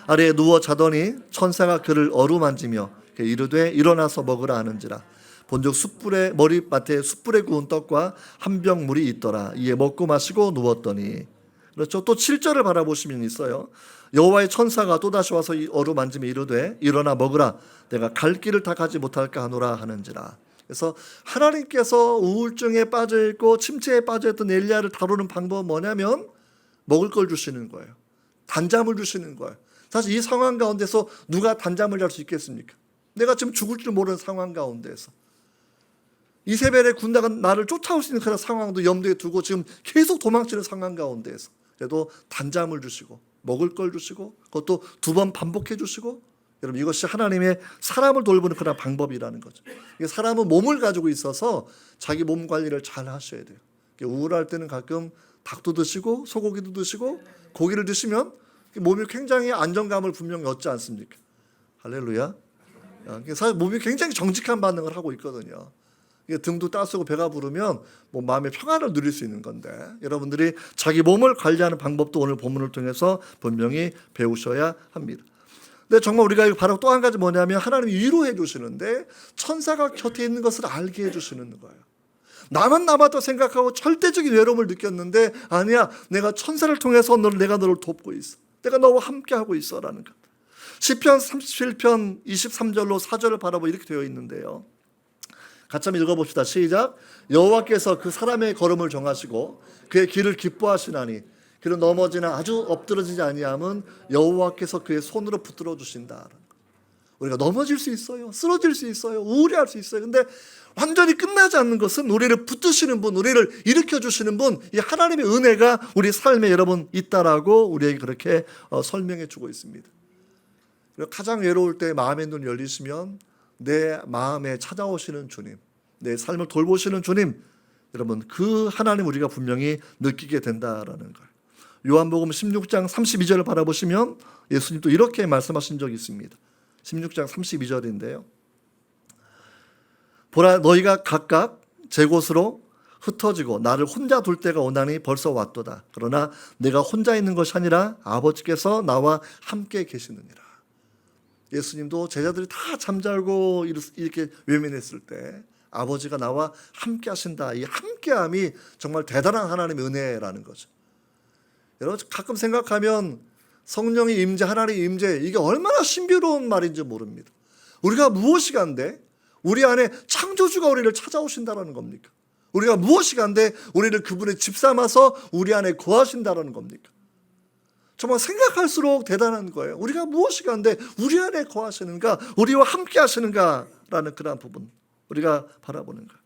아래에 누워 자더니 천사가 그를 어루만지며 이르되 일어나서 먹으라 하는지라. 본즉 숯불에 머리맡에 숯불에 구운 떡과 한 병 물이 있더라. 이에 먹고 마시고 누웠더니. 그렇죠. 또 7절을 바라보시면 있어요. 여호와의 천사가 또다시 와서 어루만지며 이르되 일어나 먹으라. 내가 갈 길을 다 가지 못할까 하노라 하는지라. 그래서 하나님께서 우울증에 빠져 있고 침체에 빠져 있던 엘리야를 다루는 방법은 뭐냐면 먹을 걸 주시는 거예요. 단잠을 주시는 거예요. 사실 이 상황 가운데서 누가 단잠을 잘 수 있겠습니까? 내가 지금 죽을 줄 모르는 상황 가운데서 이세벨의 군대가 나를 쫓아올 수 있는 그런 상황도 염두에 두고 지금 계속 도망치는 상황 가운데서 그래도 단잠을 주시고 먹을 걸 주시고 그것도 2번 반복해 주시고, 여러분 이것이 하나님의 사람을 돌보는 그런 방법이라는 거죠. 사람은 몸을 가지고 있어서 자기 몸 관리를 잘 하셔야 돼요. 우울할 때는 가끔 닭도 드시고 소고기도 드시고 고기를 드시면 몸이 굉장히 안정감을 분명히 얻지 않습니까? 할렐루야. 사실 몸이 굉장히 정직한 반응을 하고 있거든요. 등도 따스고 배가 부르면 뭐 마음의 평안을 누릴 수 있는 건데, 여러분들이 자기 몸을 관리하는 방법도 오늘 본문을 통해서 분명히 배우셔야 합니다. 근데 정말 우리가 바로 또 한 가지 뭐냐면 하나님이 위로해 주시는데 천사가 곁에 있는 것을 알게 해주시는 거예요. 나만 남았다 생각하고 절대적인 외로움을 느꼈는데 아니야, 내가 천사를 통해서 내가 너를 돕고 있어. 내가 너와 함께하고 있어라는 것. 시편 37편 23절로 4절을 바라보면 이렇게 되어 있는데요. 같이 한번 읽어봅시다. 시작. 여호와께서 그 사람의 걸음을 정하시고 그의 길을 기뻐하시나니 그는 넘어지나 아주 엎드러지지 아니함은 여호와께서 그의 손으로 붙들어 주신다. 우리가 넘어질 수 있어요. 쓰러질 수 있어요. 우울해할 수 있어요. 근데 완전히 끝나지 않는 것은 우리를 붙드시는 분, 우리를 일으켜주시는 분, 이 하나님의 은혜가 우리 삶에 여러분 있다라고 우리에게 그렇게 설명해 주고 있습니다. 가장 외로울 때 마음의 눈 열리시면 내 마음에 찾아오시는 주님, 내 삶을 돌보시는 주님, 여러분 그 하나님 우리가 분명히 느끼게 된다라는 거예요. 요한복음 16장 32절을 바라보시면 예수님도 이렇게 말씀하신 적이 있습니다. 16장 32절인데요. 보라, 너희가 각각 제 곳으로 흩어지고 나를 혼자 둘 때가 오나니 벌써 왔도다. 그러나 내가 혼자 있는 것이 아니라 아버지께서 나와 함께 계시느니라. 예수님도 제자들이 다 잠자고 이렇게 외면했을 때 아버지가 나와 함께 하신다. 이 함께함이 정말 대단한 하나님의 은혜라는 거죠. 여러분 가끔 생각하면 성령의 임재, 하나님의 임재, 이게 얼마나 신비로운 말인지 모릅니다. 우리가 무엇이 간데 우리 안에 창조주가 우리를 찾아오신다는 겁니까? 우리가 무엇이 간데 우리를 그분의 집 삼아서 우리 안에 거하신다는 겁니까? 정말 생각할수록 대단한 거예요. 우리가 무엇이 간데 우리 안에 거하시는가, 우리와 함께 하시는가라는 그런 부분 우리가 바라보는 거예요.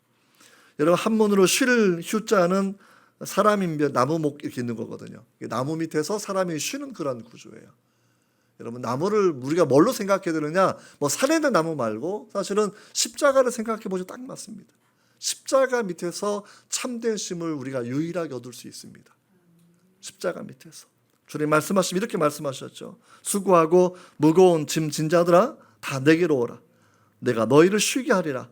여러분 한문으로 쉴 휴자는 사람인별 나무목 이렇게 있는 거거든요. 나무 밑에서 사람이 쉬는 그런 구조예요. 여러분 나무를 우리가 뭘로 생각해야 되느냐, 뭐 산에 있는 나무 말고 사실은 십자가를 생각해 보셔도 딱 맞습니다. 십자가 밑에서 참된 쉼을 우리가 유일하게 얻을 수 있습니다. 십자가 밑에서 주님 말씀하시면 이렇게 말씀하셨죠. 수고하고 무거운 짐 진 자들아 다 내게로 오라. 내가 너희를 쉬게 하리라.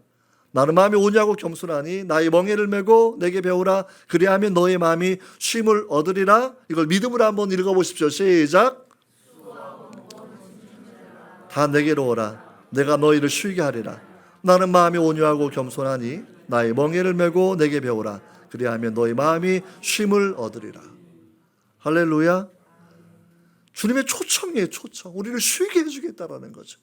나는 마음이 온유하고 겸손하니 나의 멍에를 메고 내게 배우라. 그리하면 너의 마음이 쉼을 얻으리라. 이걸 믿음으로 한번 읽어보십시오. 시작. 다 내게로 오라. 내가 너희를 쉬게 하리라. 나는 마음이 온유하고 겸손하니 나의 멍에를 메고 내게 배우라. 그리하면 너의 마음이 쉼을 얻으리라. 할렐루야. 주님의 초청이에요. 초청. 우리를 쉬게 해주겠다라는 거죠.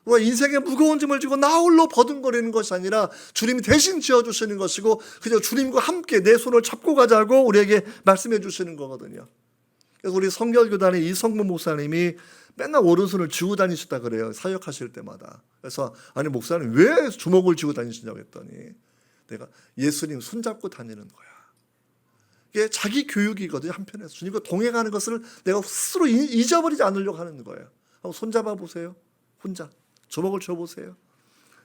우리가 인생의 무거운 짐을 지고 나 홀로 버둥거리는 것이 아니라 주님이 대신 지어주시는 것이고 그저 주님과 함께 내 손을 잡고 가자고 우리에게 말씀해 주시는 거거든요. 그래서 우리 성결교단의 이성문 목사님이 맨날 오른손을 쥐고 다니셨다 그래요. 사역하실 때마다. 그래서 아니 목사님 왜 주먹을 쥐고 다니시냐고 했더니 내가 예수님 손잡고 다니는 거야. 이게 자기 교육이거든요. 한편에서 주님과 동행하는 것을 내가 스스로 잊어버리지 않으려고 하는 거예요. 한번 손잡아 보세요. 혼자 주먹을 쥐어보세요.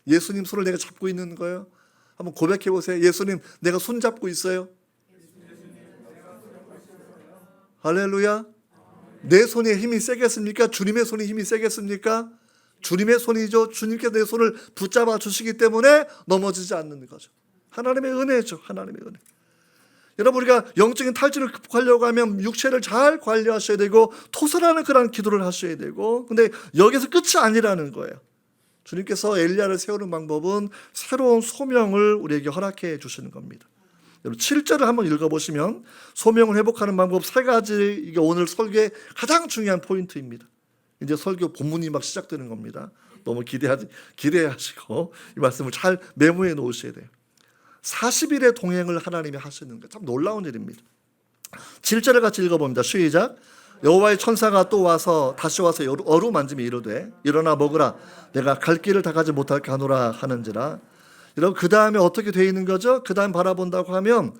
예수님 손을 내가 잡고 있는 거예요. 한번 고백해 보세요. 예수님 내가 손잡고 있어요. 할렐루야. 내 손에 힘이 세겠습니까? 주님의 손에 힘이 세겠습니까? 주님의 손이죠. 주님께서 내 손을 붙잡아 주시기 때문에 넘어지지 않는 거죠. 하나님의 은혜죠. 하나님의 은혜. 여러분 우리가 영적인 탈진을 극복하려고 하면 육체를 잘 관리하셔야 되고 토설하는 그런 기도를 하셔야 되고, 근데 여기서 끝이 아니라는 거예요. 주님께서 엘리야를 세우는 방법은 새로운 소명을 우리에게 허락해 주시는 겁니다. 여러분 7절을 한번 읽어보시면 소명을 회복하는 방법 3가지, 이게 오늘 설교의 가장 중요한 포인트입니다. 이제 설교 본문이 막 시작되는 겁니다. 너무 기대하시고 이 말씀을 잘 메모해 놓으셔야 돼요. 40일의 동행을 하나님이 하시는 거 참 놀라운 일입니다. 7절을 같이 읽어봅니다. 시작. 여호와의 천사가 또 다시 와서 어루만지며 이르되 일어나 먹으라 내가 갈 길을 다 가지 못할까 하노라 하는지라. 여러분 그 다음에 어떻게 되어 있는 거죠? 그 다음 바라본다고 하면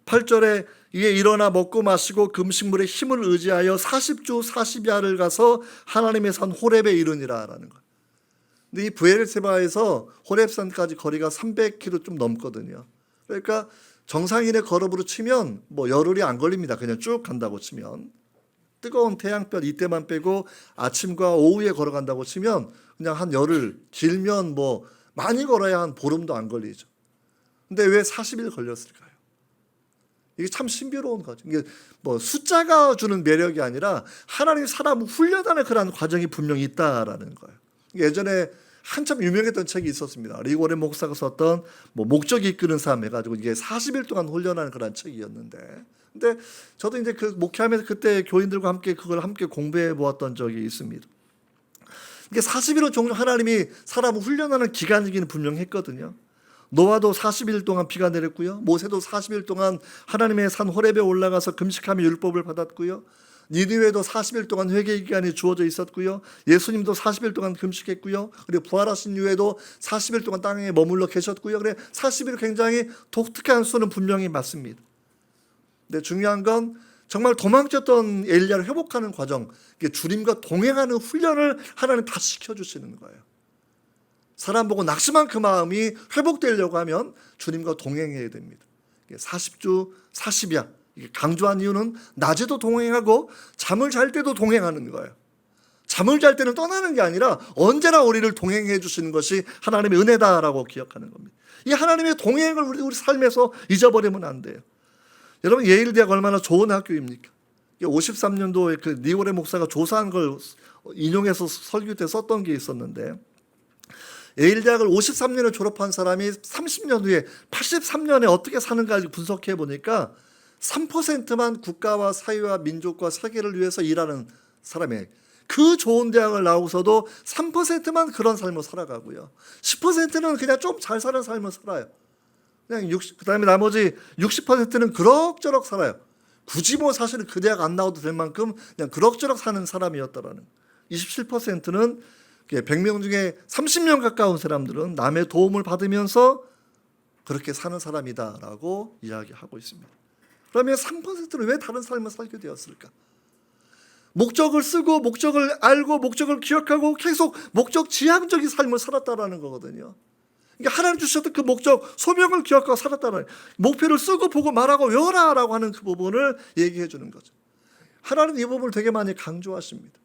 8절에 이에 일어나 먹고 마시고 금식물의 힘을 의지하여 40주 40야를 가서 하나님의 산 호렙에 이르니라 라는 거예요. 근데 이 브엘세바에서 호렙산까지 거리가 300km 좀 넘거든요. 그러니까 정상인의 걸음으로 치면 뭐 열흘이 안 걸립니다. 그냥 쭉 간다고 치면. 뜨거운 태양볕 이때만 빼고 아침과 오후에 걸어간다고 치면 그냥 한 열흘, 길면 뭐 많이 걸어야 한 보름도 안 걸리죠. 근데 왜 40일 걸렸을까요? 이게 참 신비로운 거죠. 이게 뭐 숫자가 주는 매력이 아니라 하나님 사람을 훈련하는 그런 과정이 분명히 있다라는 거예요. 예전에 한참 유명했던 책이 있었습니다. 리고레 목사가 썼던 뭐 목적이 이끄는 삶 해가지고 이게 40일 동안 훈련하는 그런 책이었는데, 근데 저도 이제 그 목회하면서 그때 교인들과 함께 그걸 함께 공부해 보았던 적이 있습니다. 이게 40일은 종종 하나님이 사람을 훈련하는 기간이기는 분명했거든요. 노아도 40일 동안 비가 내렸고요. 모세도 40일 동안 하나님의 산 호렙에 올라가서 금식하며 율법을 받았고요. 니느웨도 40일 동안 회개 기간이 주어져 있었고요. 예수님도 40일 동안 금식했고요. 그리고 부활하신 이후에도 40일 동안 땅에 머물러 계셨고요. 그래 40일 굉장히 독특한 수는 분명히 맞습니다. 근데 중요한 건 정말 도망쳤던 엘리야를 회복하는 과정, 주님과 동행하는 훈련을 하나님 다 시켜주시는 거예요. 사람 보고 낙심한 그 마음이 회복되려고 하면 주님과 동행해야 됩니다. 40주 40야 이게 강조한 이유는 낮에도 동행하고 잠을 잘 때도 동행하는 거예요. 잠을 잘 때는 떠나는 게 아니라 언제나 우리를 동행해 주시는 것이 하나님의 은혜다라고 기억하는 겁니다. 이 하나님의 동행을 우리 삶에서 잊어버리면 안 돼요. 여러분 예일대학 얼마나 좋은 학교입니까? 53년도에 그 니고레 목사가 조사한 걸 인용해서 설교 때 썼던 게 있었는데, 예일대학을 53년에 졸업한 사람이 30년 후에 83년에 어떻게 사는가 분석해 보니까 3%만 국가와 사회와 민족과 세계를 위해서 일하는 사람이에요. 그 좋은 대학을 나오고서도 3%만 그런 삶을 살아가고요. 10%는 그냥 좀 잘 사는 삶을 살아요. 그냥 그다음에 나머지 60%는 그럭저럭 살아요. 굳이 뭐 사실은 그 대학 안 나와도 될 만큼 그냥 그럭저럭 사는 사람이었다라는. 27%는 100명 중에 30명 가까운 사람들은 남의 도움을 받으면서 그렇게 사는 사람이다라고 이야기하고 있습니다. 그러면 3%는 왜 다른 삶을 살게 되었을까? 목적을 쓰고 목적을 알고 목적을 기억하고 계속 목적 지향적인 삶을 살았다라는 거거든요. 그러니까 하나님 주셨던 그 목적, 소명을 기억하고 살았다는, 목표를 쓰고 보고 말하고 외워라라고 하는 그 부분을 얘기해 주는 거죠. 하나님 이 부분을 되게 많이 강조하십니다.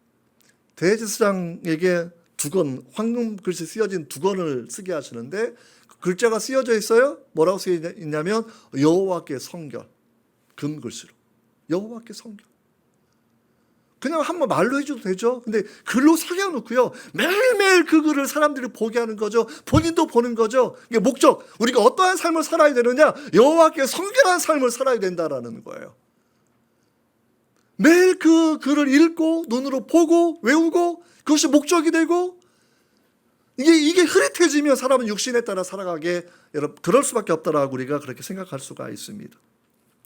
대제사장에게 2권, 황금 글씨 쓰여진 2권을 쓰게 하시는데 글자가 쓰여져 있어요. 뭐라고 쓰여 있냐면 여호와께 성결, 금글씨로 여호와께 성결. 그냥 한번 말로 해줘도 되죠. 근데 글로 새겨놓고요. 매일매일 그 글을 사람들이 보게 하는 거죠. 본인도 보는 거죠. 이게 목적, 우리가 어떠한 삶을 살아야 되느냐, 여호와께 성결한 삶을 살아야 된다라는 거예요. 매일 그 글을 읽고 눈으로 보고 외우고 그것이 목적이 되고, 이게 흐릿해지면 사람은 육신에 따라 살아가게, 여러분 그럴 수밖에 없다라고 우리가 그렇게 생각할 수가 있습니다.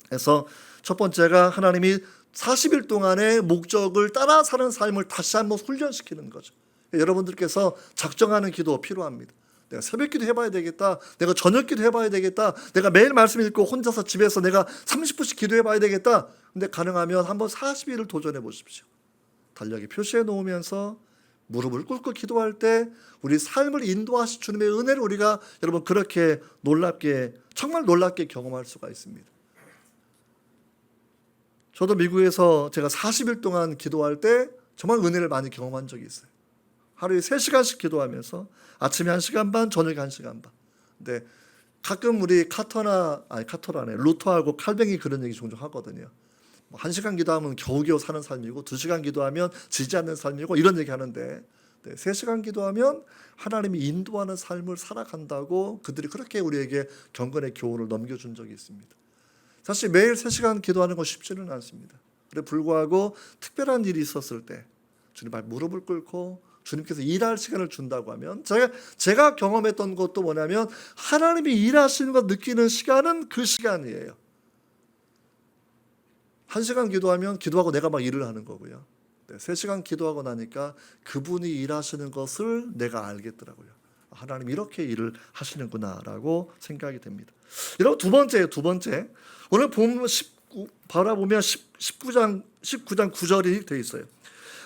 그래서 첫 번째가 하나님이 40일 동안의 목적을 따라 사는 삶을 다시 한번 훈련시키는 거죠. 여러분들께서 작정하는 기도 필요합니다. 내가 새벽 기도 해봐야 되겠다. 내가 저녁 기도 해봐야 되겠다. 내가 매일 말씀 읽고 혼자서 집에서 내가 30분씩 기도해봐야 되겠다. 근데 가능하면 한번 40일을 도전해 보십시오. 달력에 표시해 놓으면서 무릎을 꿇고 기도할 때 우리 삶을 인도하신 주님의 은혜를 우리가 여러분 그렇게 놀랍게, 정말 놀랍게 경험할 수가 있습니다. 저도 미국에서 제가 40일 동안 기도할 때 정말 은혜를 많이 경험한 적이 있어요. 하루에 3시간씩 기도하면서 아침에 1시간 반, 저녁에 1시간 반. 근데 가끔 우리 루터하고 칼뱅이 그런 얘기 종종 하거든요. 1시간 기도하면 겨우겨우 사는 삶이고 2시간 기도하면 지지 않는 삶이고 이런 얘기 하는데, 네, 3시간 기도하면 하나님이 인도하는 삶을 살아간다고 그들이 그렇게 우리에게 경건의 교훈을 넘겨준 적이 있습니다. 사실 매일 3시간 기도하는 건 쉽지는 않습니다. 그래 불구하고 특별한 일이 있었을 때 주님 앞에 무릎을 꿇고 주님께서 일할 시간을 준다고 하면 제가 경험했던 것도 뭐냐면 하나님이 일하시는 것 느끼는 시간은 그 시간이에요. 1시간 기도하면 기도하고 내가 막 일을 하는 거고요. 3시간 기도하고 나니까 그분이 일하시는 것을 내가 알겠더라고요. 하나님 이렇게 일을 하시는구나라고 생각이 됩니다. 여러분 두 번째 오늘 보면 바라보면 19장 9절이 되어 있어요.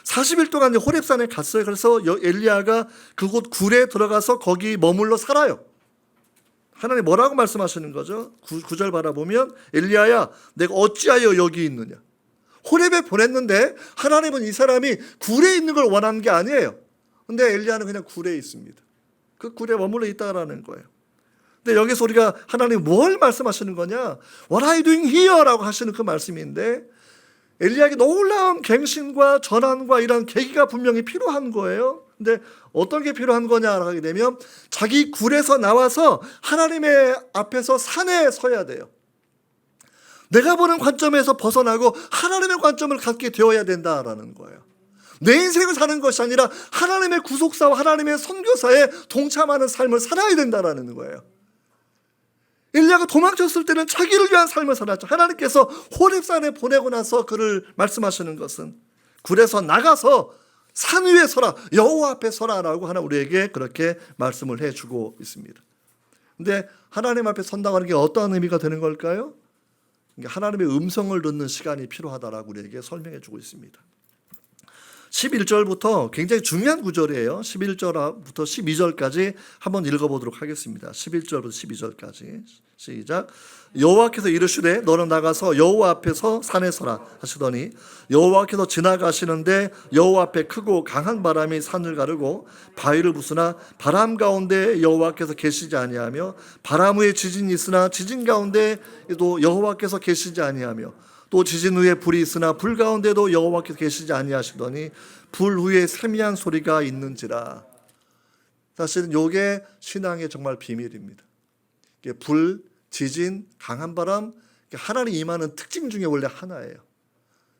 40일 동안 호렙산에 갔어요. 그래서 엘리야가 그곳 굴에 들어가서 거기 머물러 살아요. 하나님 뭐라고 말씀하시는 거죠? 9절 바라보면 엘리야야 내가 어찌하여 여기 있느냐. 호렙에 보냈는데 하나님은 이 사람이 굴에 있는 걸 원하는 게 아니에요. 근데 엘리야는 그냥 굴에 있습니다. 그 굴에 머물러 있다라는 거예요. 근데 여기서 우리가 하나님 뭘 말씀하시는 거냐? What are you doing here? 라고 하시는 그 말씀인데 엘리야에게 놀라운 갱신과 전환과 이런 계기가 분명히 필요한 거예요. 근데 어떤 게 필요한 거냐라고 하게 되면 자기 굴에서 나와서 하나님의 앞에서 산에 서야 돼요. 내가 보는 관점에서 벗어나고 하나님의 관점을 갖게 되어야 된다라는 거예요. 내 인생을 사는 것이 아니라 하나님의 구속사와 하나님의 선교사에 동참하는 삶을 살아야 된다라는 거예요. 엘리야가 도망쳤을 때는 자기를 위한 삶을 살았죠. 하나님께서 호렙산에 보내고 나서 그를 말씀하시는 것은 굴에서 나가서 산 위에 서라, 여호와 앞에 서라라고 하나 우리에게 그렇게 말씀을 해주고 있습니다. 근데 하나님 앞에 선다고 하는 게 어떠한 의미가 되는 걸까요? 하나님의 음성을 듣는 시간이 필요하다라고 우리에게 설명해 주고 있습니다. 11절부터 굉장히 중요한 구절이에요. 11절부터 12절까지 한번 읽어보도록 하겠습니다. 11절부터 12절까지 시작. 여호와께서 이르시되 너는 나가서 여호와 앞에서 산에 서라 하시더니 여호와께서 지나가시는데 여호와 앞에 크고 강한 바람이 산을 가르고 바위를 부수나 바람 가운데 여호와께서 계시지 아니하며 바람 후에 지진이 있으나 지진 가운데도 여호와께서 계시지 아니하며 또 지진 후에 불이 있으나 불 가운데도 여호와께서 계시지 아니하시더니 불 후에 세미한 소리가 있는지라. 사실은 이게 신앙의 정말 비밀입니다. 불, 지진, 강한 바람, 하나님 임하는 특징 중에 원래 하나예요.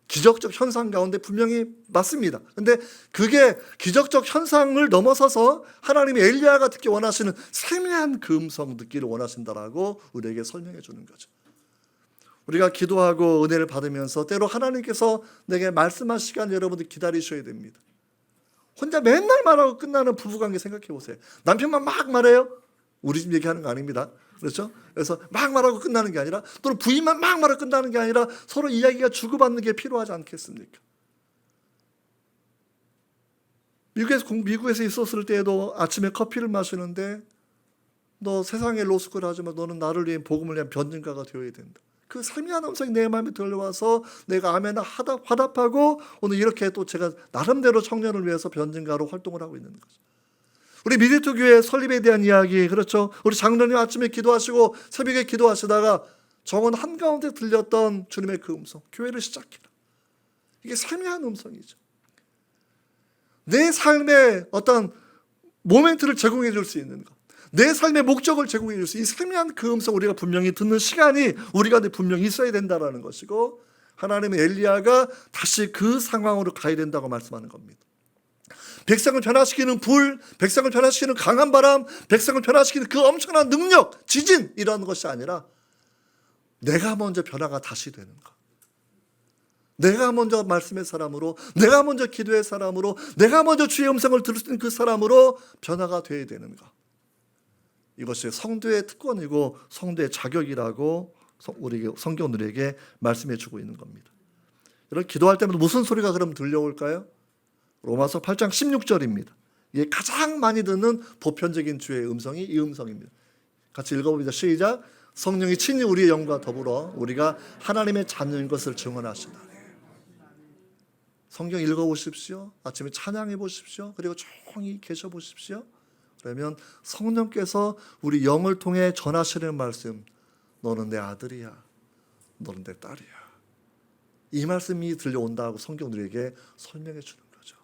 기적적 현상 가운데 분명히 맞습니다. 근데 그게 기적적 현상을 넘어서서 하나님이 엘리야가 듣기 원하시는 세미한 그 음성 듣기를 원하신다라고 우리에게 설명해 주는 거죠. 우리가 기도하고 은혜를 받으면서 때로 하나님께서 내게 말씀할 시간 여러분들 기다리셔야 됩니다. 혼자 맨날 말하고 끝나는 부부관계 생각해 보세요. 남편만 막 말해요. 우리 집 얘기하는 거 아닙니다. 그렇죠? 그래서 막 말하고 끝나는 게 아니라 또는 부인만 막 말하고 끝나는 게 아니라 서로 이야기가 주고받는 게 필요하지 않겠습니까? 미국에서 있었을 때에도 아침에 커피를 마시는데 너 세상에 로스쿨 하지만 너는 나를 위해 복음을 위한 변증가가 되어야 된다. 그 세미한 음성이 내 마음에 들려와서 내가 아멘 화답하고 오늘 이렇게 또 제가 나름대로 청년을 위해서 변증가로 활동을 하고 있는 거죠. 우리 미디투 교회 설립에 대한 이야기, 그렇죠? 우리 장로님 아침에 기도하시고 새벽에 기도하시다가 정원 한가운데 들렸던 주님의 그 음성, 교회를 시작해라. 이게 세미한 음성이죠. 내 삶에 어떤 모멘트를 제공해 줄 수 있는 것, 내 삶의 목적을 제공해 줄 수 있는 이 세미한 그 음성 우리가 분명히 듣는 시간이 우리가 분명히 있어야 된다는 것이고, 하나님의 엘리야가 다시 그 상황으로 가야 된다고 말씀하는 겁니다. 백성을 변화시키는 불, 백성을 변화시키는 강한 바람, 백성을 변화시키는 그 엄청난 능력, 지진 이런 것이 아니라 내가 먼저 변화가 다시 되는 것. 내가 먼저 말씀의 사람으로, 내가 먼저 기도의 사람으로, 내가 먼저 주의 음성을 들을 수 있는 그 사람으로 변화가 되어야 되는 것. 이것이 성도의 특권이고 성도의 자격이라고 우리 성경 우리에게 말씀해 주고 있는 겁니다. 여러분 기도할 때마다 무슨 소리가 그럼 들려올까요? 로마서 8장 16절입니다. 이게 가장 많이 듣는 보편적인 주의 음성이 이 음성입니다. 같이 읽어봅니다. 시작. 성령이 친히 우리의 영과 더불어 우리가 하나님의 자녀인 것을 증언하시다. 성경 읽어보십시오. 아침에 찬양해 보십시오. 그리고 조용히 계셔 보십시오. 그러면 성령께서 우리 영을 통해 전하시는 말씀, 너는 내 아들이야, 너는 내 딸이야, 이 말씀이 들려온다고 성경 우리에게 설명해 주는 거죠.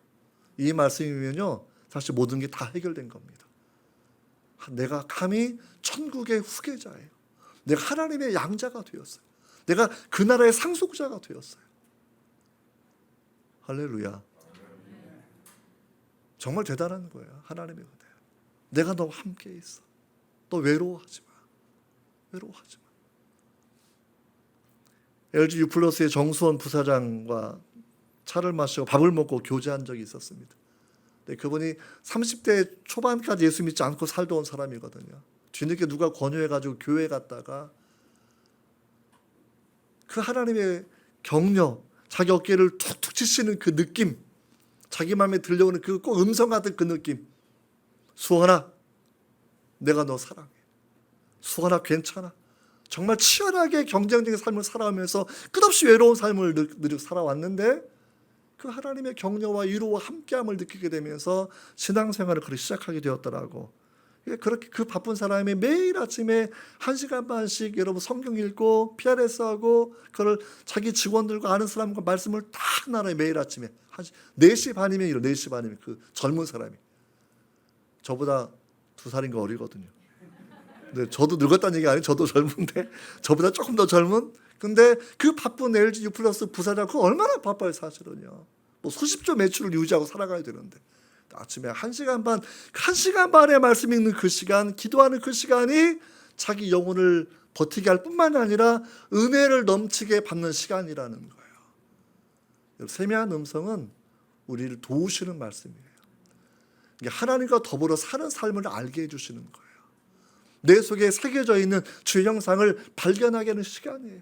이 말씀이면요 다시 모든 게 다 해결된 겁니다. 내가 감히 천국의 후계자예요. 내가 하나님의 양자가 되었어요. 내가 그 나라의 상속자가 되었어요. 할렐루야. 정말 대단한 거예요. 하나님의 은혜. 내가 너와 함께 있어. 너 외로워하지 마. 외로워하지 마. LG U+의 정수원 부사장과 차를 마시고 밥을 먹고 교제한 적이 있었습니다. 근데 그분이 30대 초반까지 예수 믿지 않고 살다 온 사람이거든요. 뒤늦게 누가 권유해가지고 교회 갔다가 그 하나님의 격려, 자기 어깨를 툭툭 치시는 그 느낌, 자기 마음에 들려오는 그 꼭 음성 같은 그 느낌. 수원아, 내가 너 사랑해. 수원아, 괜찮아. 정말 치열하게 경쟁적인 삶을 살아오면서 끝없이 외로운 삶을 살아왔는데 그 하나님의 격려와 위로와 함께함을 느끼게 되면서 신앙생활을 그렇게 시작하게 되었더라고. 그렇게 그 바쁜 사람이 매일 아침에 1시간 반씩 여러분 성경 읽고 PRS 하고 그걸 자기 직원들과 아는 사람과 말씀을 다 나눠요. 매일 아침에 4시 반이면 이러 4시 반이면 그 젊은 사람이 저보다 2살인가 어리거든요. 근데 저도 늙었다는 얘기 아니에요. 저도 젊은데 저보다 조금 더 젊은. 근데 그 바쁜 LG U+ 부사장 그 얼마나 바빠요 사실은요. 뭐 수십조 매출을 유지하고 살아가야 되는데 아침에 1시간 반의 말씀 읽는 그 시간, 기도하는 그 시간이 자기 영혼을 버티게 할 뿐만 아니라 은혜를 넘치게 받는 시간이라는 거예요. 세미한 음성은 우리를 도우시는 말씀이에요. 하나님과 더불어 사는 삶을 알게 해주시는 거예요. 내 속에 새겨져 있는 주의 형상을 발견하게 하는 시간이에요.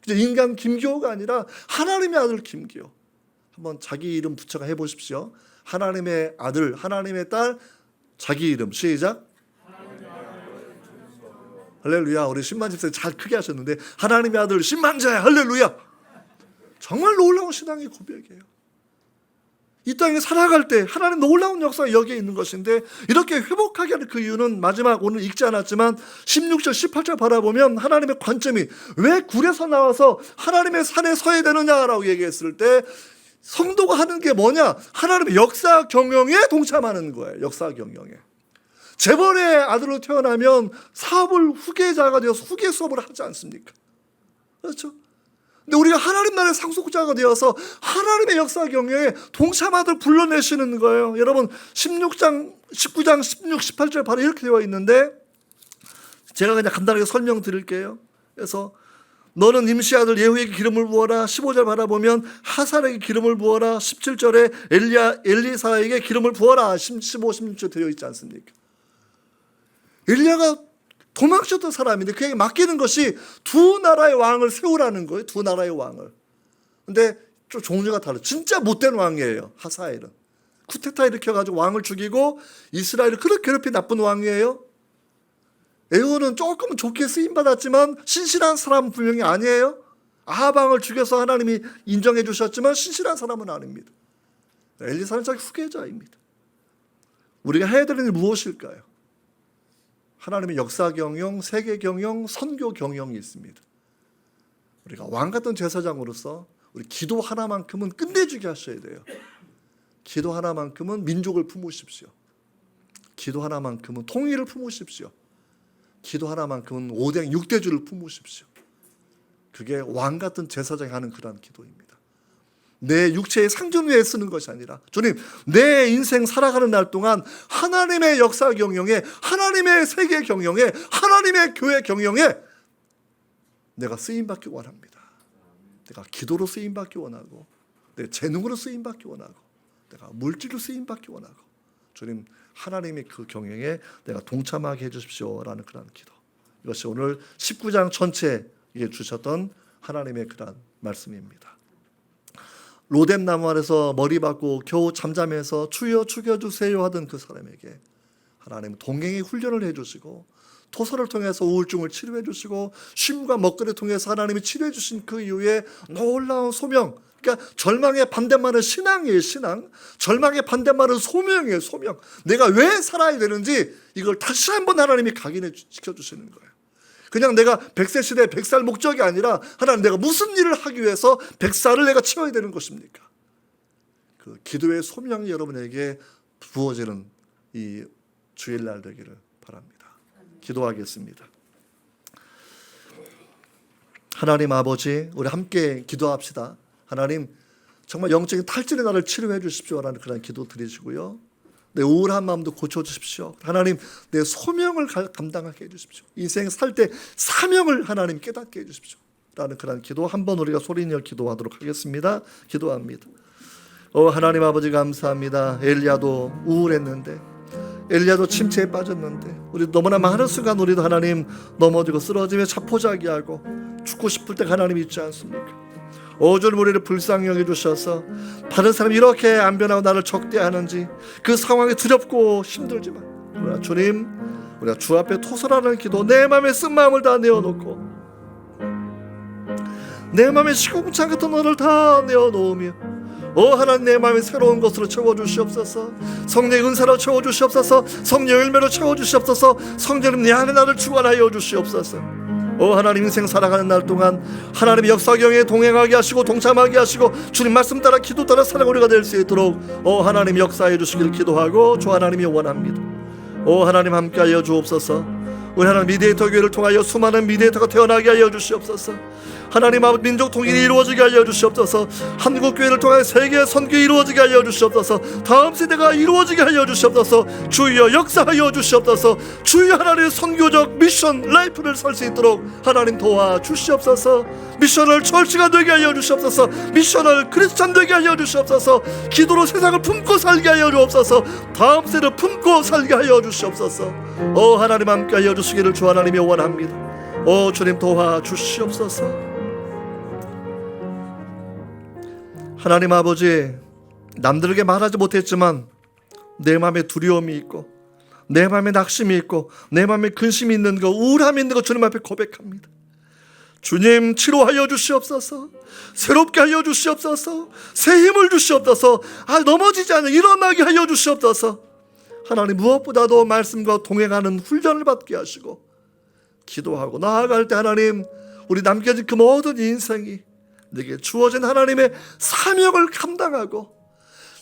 인간 김기호가 아니라 하나님의 아들 김기호. 한번 자기 이름 붙여가 해보십시오. 하나님의 아들, 하나님의 딸, 자기 이름. 시작. 할렐루야. 우리 신만 집사님 잘 크게 하셨는데 하나님의 아들 신만자야. 할렐루야. 정말 놀라운 신앙의 고백이에요. 이 땅에 살아갈 때 하나님 놀라운 역사가 여기에 있는 것인데 이렇게 회복하게 하는 그 이유는 마지막 오늘 읽지 않았지만 16절 18절 바라보면 하나님의 관점이 왜 굴에서 나와서 하나님의 산에 서야 되느냐라고 얘기했을 때 성도가 하는 게 뭐냐? 하나님의 역사 경영에 동참하는 거예요. 역사 경영에. 재벌의 아들로 태어나면 사업을 후계자가 되어서 후계 수업을 하지 않습니까? 그렇죠? 근데 우리가 하나님 나라의 상속자가 되어서 하나님의 역사 경영에 동참하도록 불러내시는 거예요. 여러분 19장 16, 18절 바로 이렇게 되어 있는데 제가 그냥 간단하게 설명드릴게요. 그래서 너는 임시 아들 예후에게 기름을 부어라. 15절 바라보면 하살에게 기름을 부어라. 17절에 엘리사에게 기름을 부어라. 15, 16절 되어 있지 않습니까? 엘리야가 도망쳤던 사람인데 그에게 맡기는 것이 두 나라의 왕을 세우라는 거예요. 두 나라의 왕을. 근데 좀 종류가 달라요. 진짜 못된 왕이에요. 하사엘은. 쿠데타 일으켜가지고 왕을 죽이고 이스라엘을 그렇게 괴롭힌 나쁜 왕이에요. 에후는 조금은 좋게 쓰임받았지만 신실한 사람은 분명히 아니에요. 아합 왕을 죽여서 하나님이 인정해 주셨지만 신실한 사람은 아닙니다. 엘리사는 자기 후계자입니다. 우리가 해야 되는 일이 무엇일까요? 하나님의 역사 경영, 세계 경영, 선교 경영이 있습니다. 우리가 왕 같은 제사장으로서 우리 기도 하나만큼은 끝내주게 하셔야 돼요. 기도 하나만큼은 민족을 품으십시오. 기도 하나만큼은 통일을 품으십시오. 기도 하나만큼은 오뎅 육대주를 품으십시오. 그게 왕 같은 제사장이 하는 그러한 기도입니다. 내 육체의 상전 위에 쓰는 것이 아니라 주님 내 인생 살아가는 날 동안 하나님의 역사 경영에 하나님의 세계 경영에 하나님의 교회 경영에 내가 쓰임받기 원합니다. 내가 기도로 쓰임받기 원하고 내 재능으로 쓰임받기 원하고 내가 물질로 쓰임받기 원하고 주님 하나님의 그 경영에 내가 동참하게 해주십시오라는 그런 기도. 이것이 오늘 19장 전체에 주셨던 하나님의 그런 말씀입니다. 로뎀나무 아래서 머리 박고 겨우 잠잠해서 주여 죽여주세요 하던 그 사람에게 하나님은 동행의 훈련을 해주시고 토사를 통해서 우울증을 치료해 주시고 쉼과 먹거리를 통해서 하나님이 치료해 주신 그 이후에 놀라운 소명, 그러니까 절망의 반대말은 신앙이에요. 신앙. 절망의 반대말은 소명이에요. 소명. 내가 왜 살아야 되는지 이걸 다시 한번 하나님이 각인해 시켜주시는 거예요. 그냥 내가 100세 시대 100살 목적이 아니라 하나님 내가 무슨 일을 하기 위해서 100살을 내가 채워야 되는 것입니까? 그 기도의 소명이 여러분에게 부어지는 이 주일날 되기를 바랍니다. 기도하겠습니다. 하나님 아버지, 우리 함께 기도합시다. 하나님, 정말 영적인 탈진의 나를 치료해 주십시오라는 그런 기도 드리시고요. 내 우울한 마음도 고쳐주십시오. 하나님, 내 소명을 감당하게 해주십시오. 인생 살 때 사명을 하나님 깨닫게 해주십시오 라는 그런 기도 한번 우리가 소리내어 기도하도록 하겠습니다. 기도합니다. 하나님 아버지 감사합니다. 엘리야도 우울했는데, 엘리야도 침체에 빠졌는데, 우리 너무나 많은 순간 우리도 하나님 넘어지고 쓰러지며 자포자기하고 죽고 싶을 때 하나님 있지 않습니까? 주님, 우리를 불쌍히 여겨주셔서 다른 사람이 이렇게 안 변하고 나를 적대하는지 그 상황이 두렵고 힘들지만, 그러나 주님, 우리가 주 앞에 토설하는 기도, 내 마음에 쓴 마음을 다 내어놓고 내 마음에 시궁창 같은 너를 다 내어놓으며 하나님, 내 마음에 새로운 것으로 채워주시옵소서. 성령의 은사로 채워주시옵소서. 성령의 열매로 채워주시옵소서. 성령님, 내 안에 나를 주관하여 주시옵소서. 하나님, 인생 살아가는 날 동안 하나님의 역사경에 동행하게 하시고 동참하게 하시고 주님 말씀 따라 기도 따라 살아가는 우리가 될 수 있도록 하나님 역사해 주시길 기도하고 주 하나님이 원합니다. 하나님, 함께하여 주옵소서. 우리 하나님 미디에이터 교회를 통하여 수많은 미디에이터가 태어나게 하여 주시옵소서. 하나님 아버지, 민족 통일이 이루어지게 하여 주시옵소서. 한국교회를 통하여 세계 선교가 이루어지게 하여 주시옵소서. 다음 세대가 이루어지게 하여 주시옵소서. 주여 역사하여 주시옵소서. 주여 하나님의 선교적 미션 라이프를 살 수 있도록 하나님 도와주시옵소서. 미션을 철치가 되게 하여 주시옵소서. 미션을 크리스찬 되게 하여 주시옵소서. 기도로 세상을 품고 살게 하여 주옵소서. 다음 세대를 품고 살게 하여 주시옵소서. 하나님, 함께 하여 주시기를 주 하나님이 원합니다. 주님 도와주시옵소서. 하나님 아버지, 남들에게 말하지 못했지만 내 마음에 두려움이 있고 내 마음에 낙심이 있고 내 마음에 근심이 있는 거, 우울함이 있는 거 주님 앞에 고백합니다. 주님, 치료하여 주시옵소서. 새롭게 하여 주시옵소서. 새 힘을 주시옵소서. 넘어지지 않아 일어나게 하여 주시옵소서. 하나님, 무엇보다도 말씀과 동행하는 훈련을 받게 하시고 기도하고 나아갈 때 하나님, 우리 남겨진 그 모든 인생이 내게 주어진 하나님의 사명을 감당하고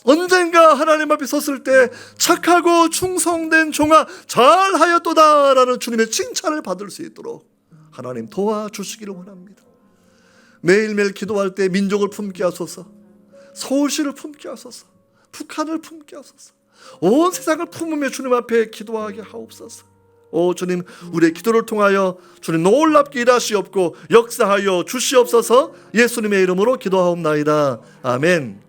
언젠가 하나님 앞에 섰을 때 착하고 충성된 종아 잘하였도다 라는 주님의 칭찬을 받을 수 있도록 하나님 도와주시기를 원합니다. 매일매일 기도할 때 민족을 품게 하소서. 서울시를 품게 하소서. 북한을 품게 하소서. 온 세상을 품으며 주님 앞에 기도하게 하옵소서. 주님, 우리의 기도를 통하여 주님 놀랍게 일하시옵고 역사하여 주시옵소서. 예수님의 이름으로 기도하옵나이다. 아멘.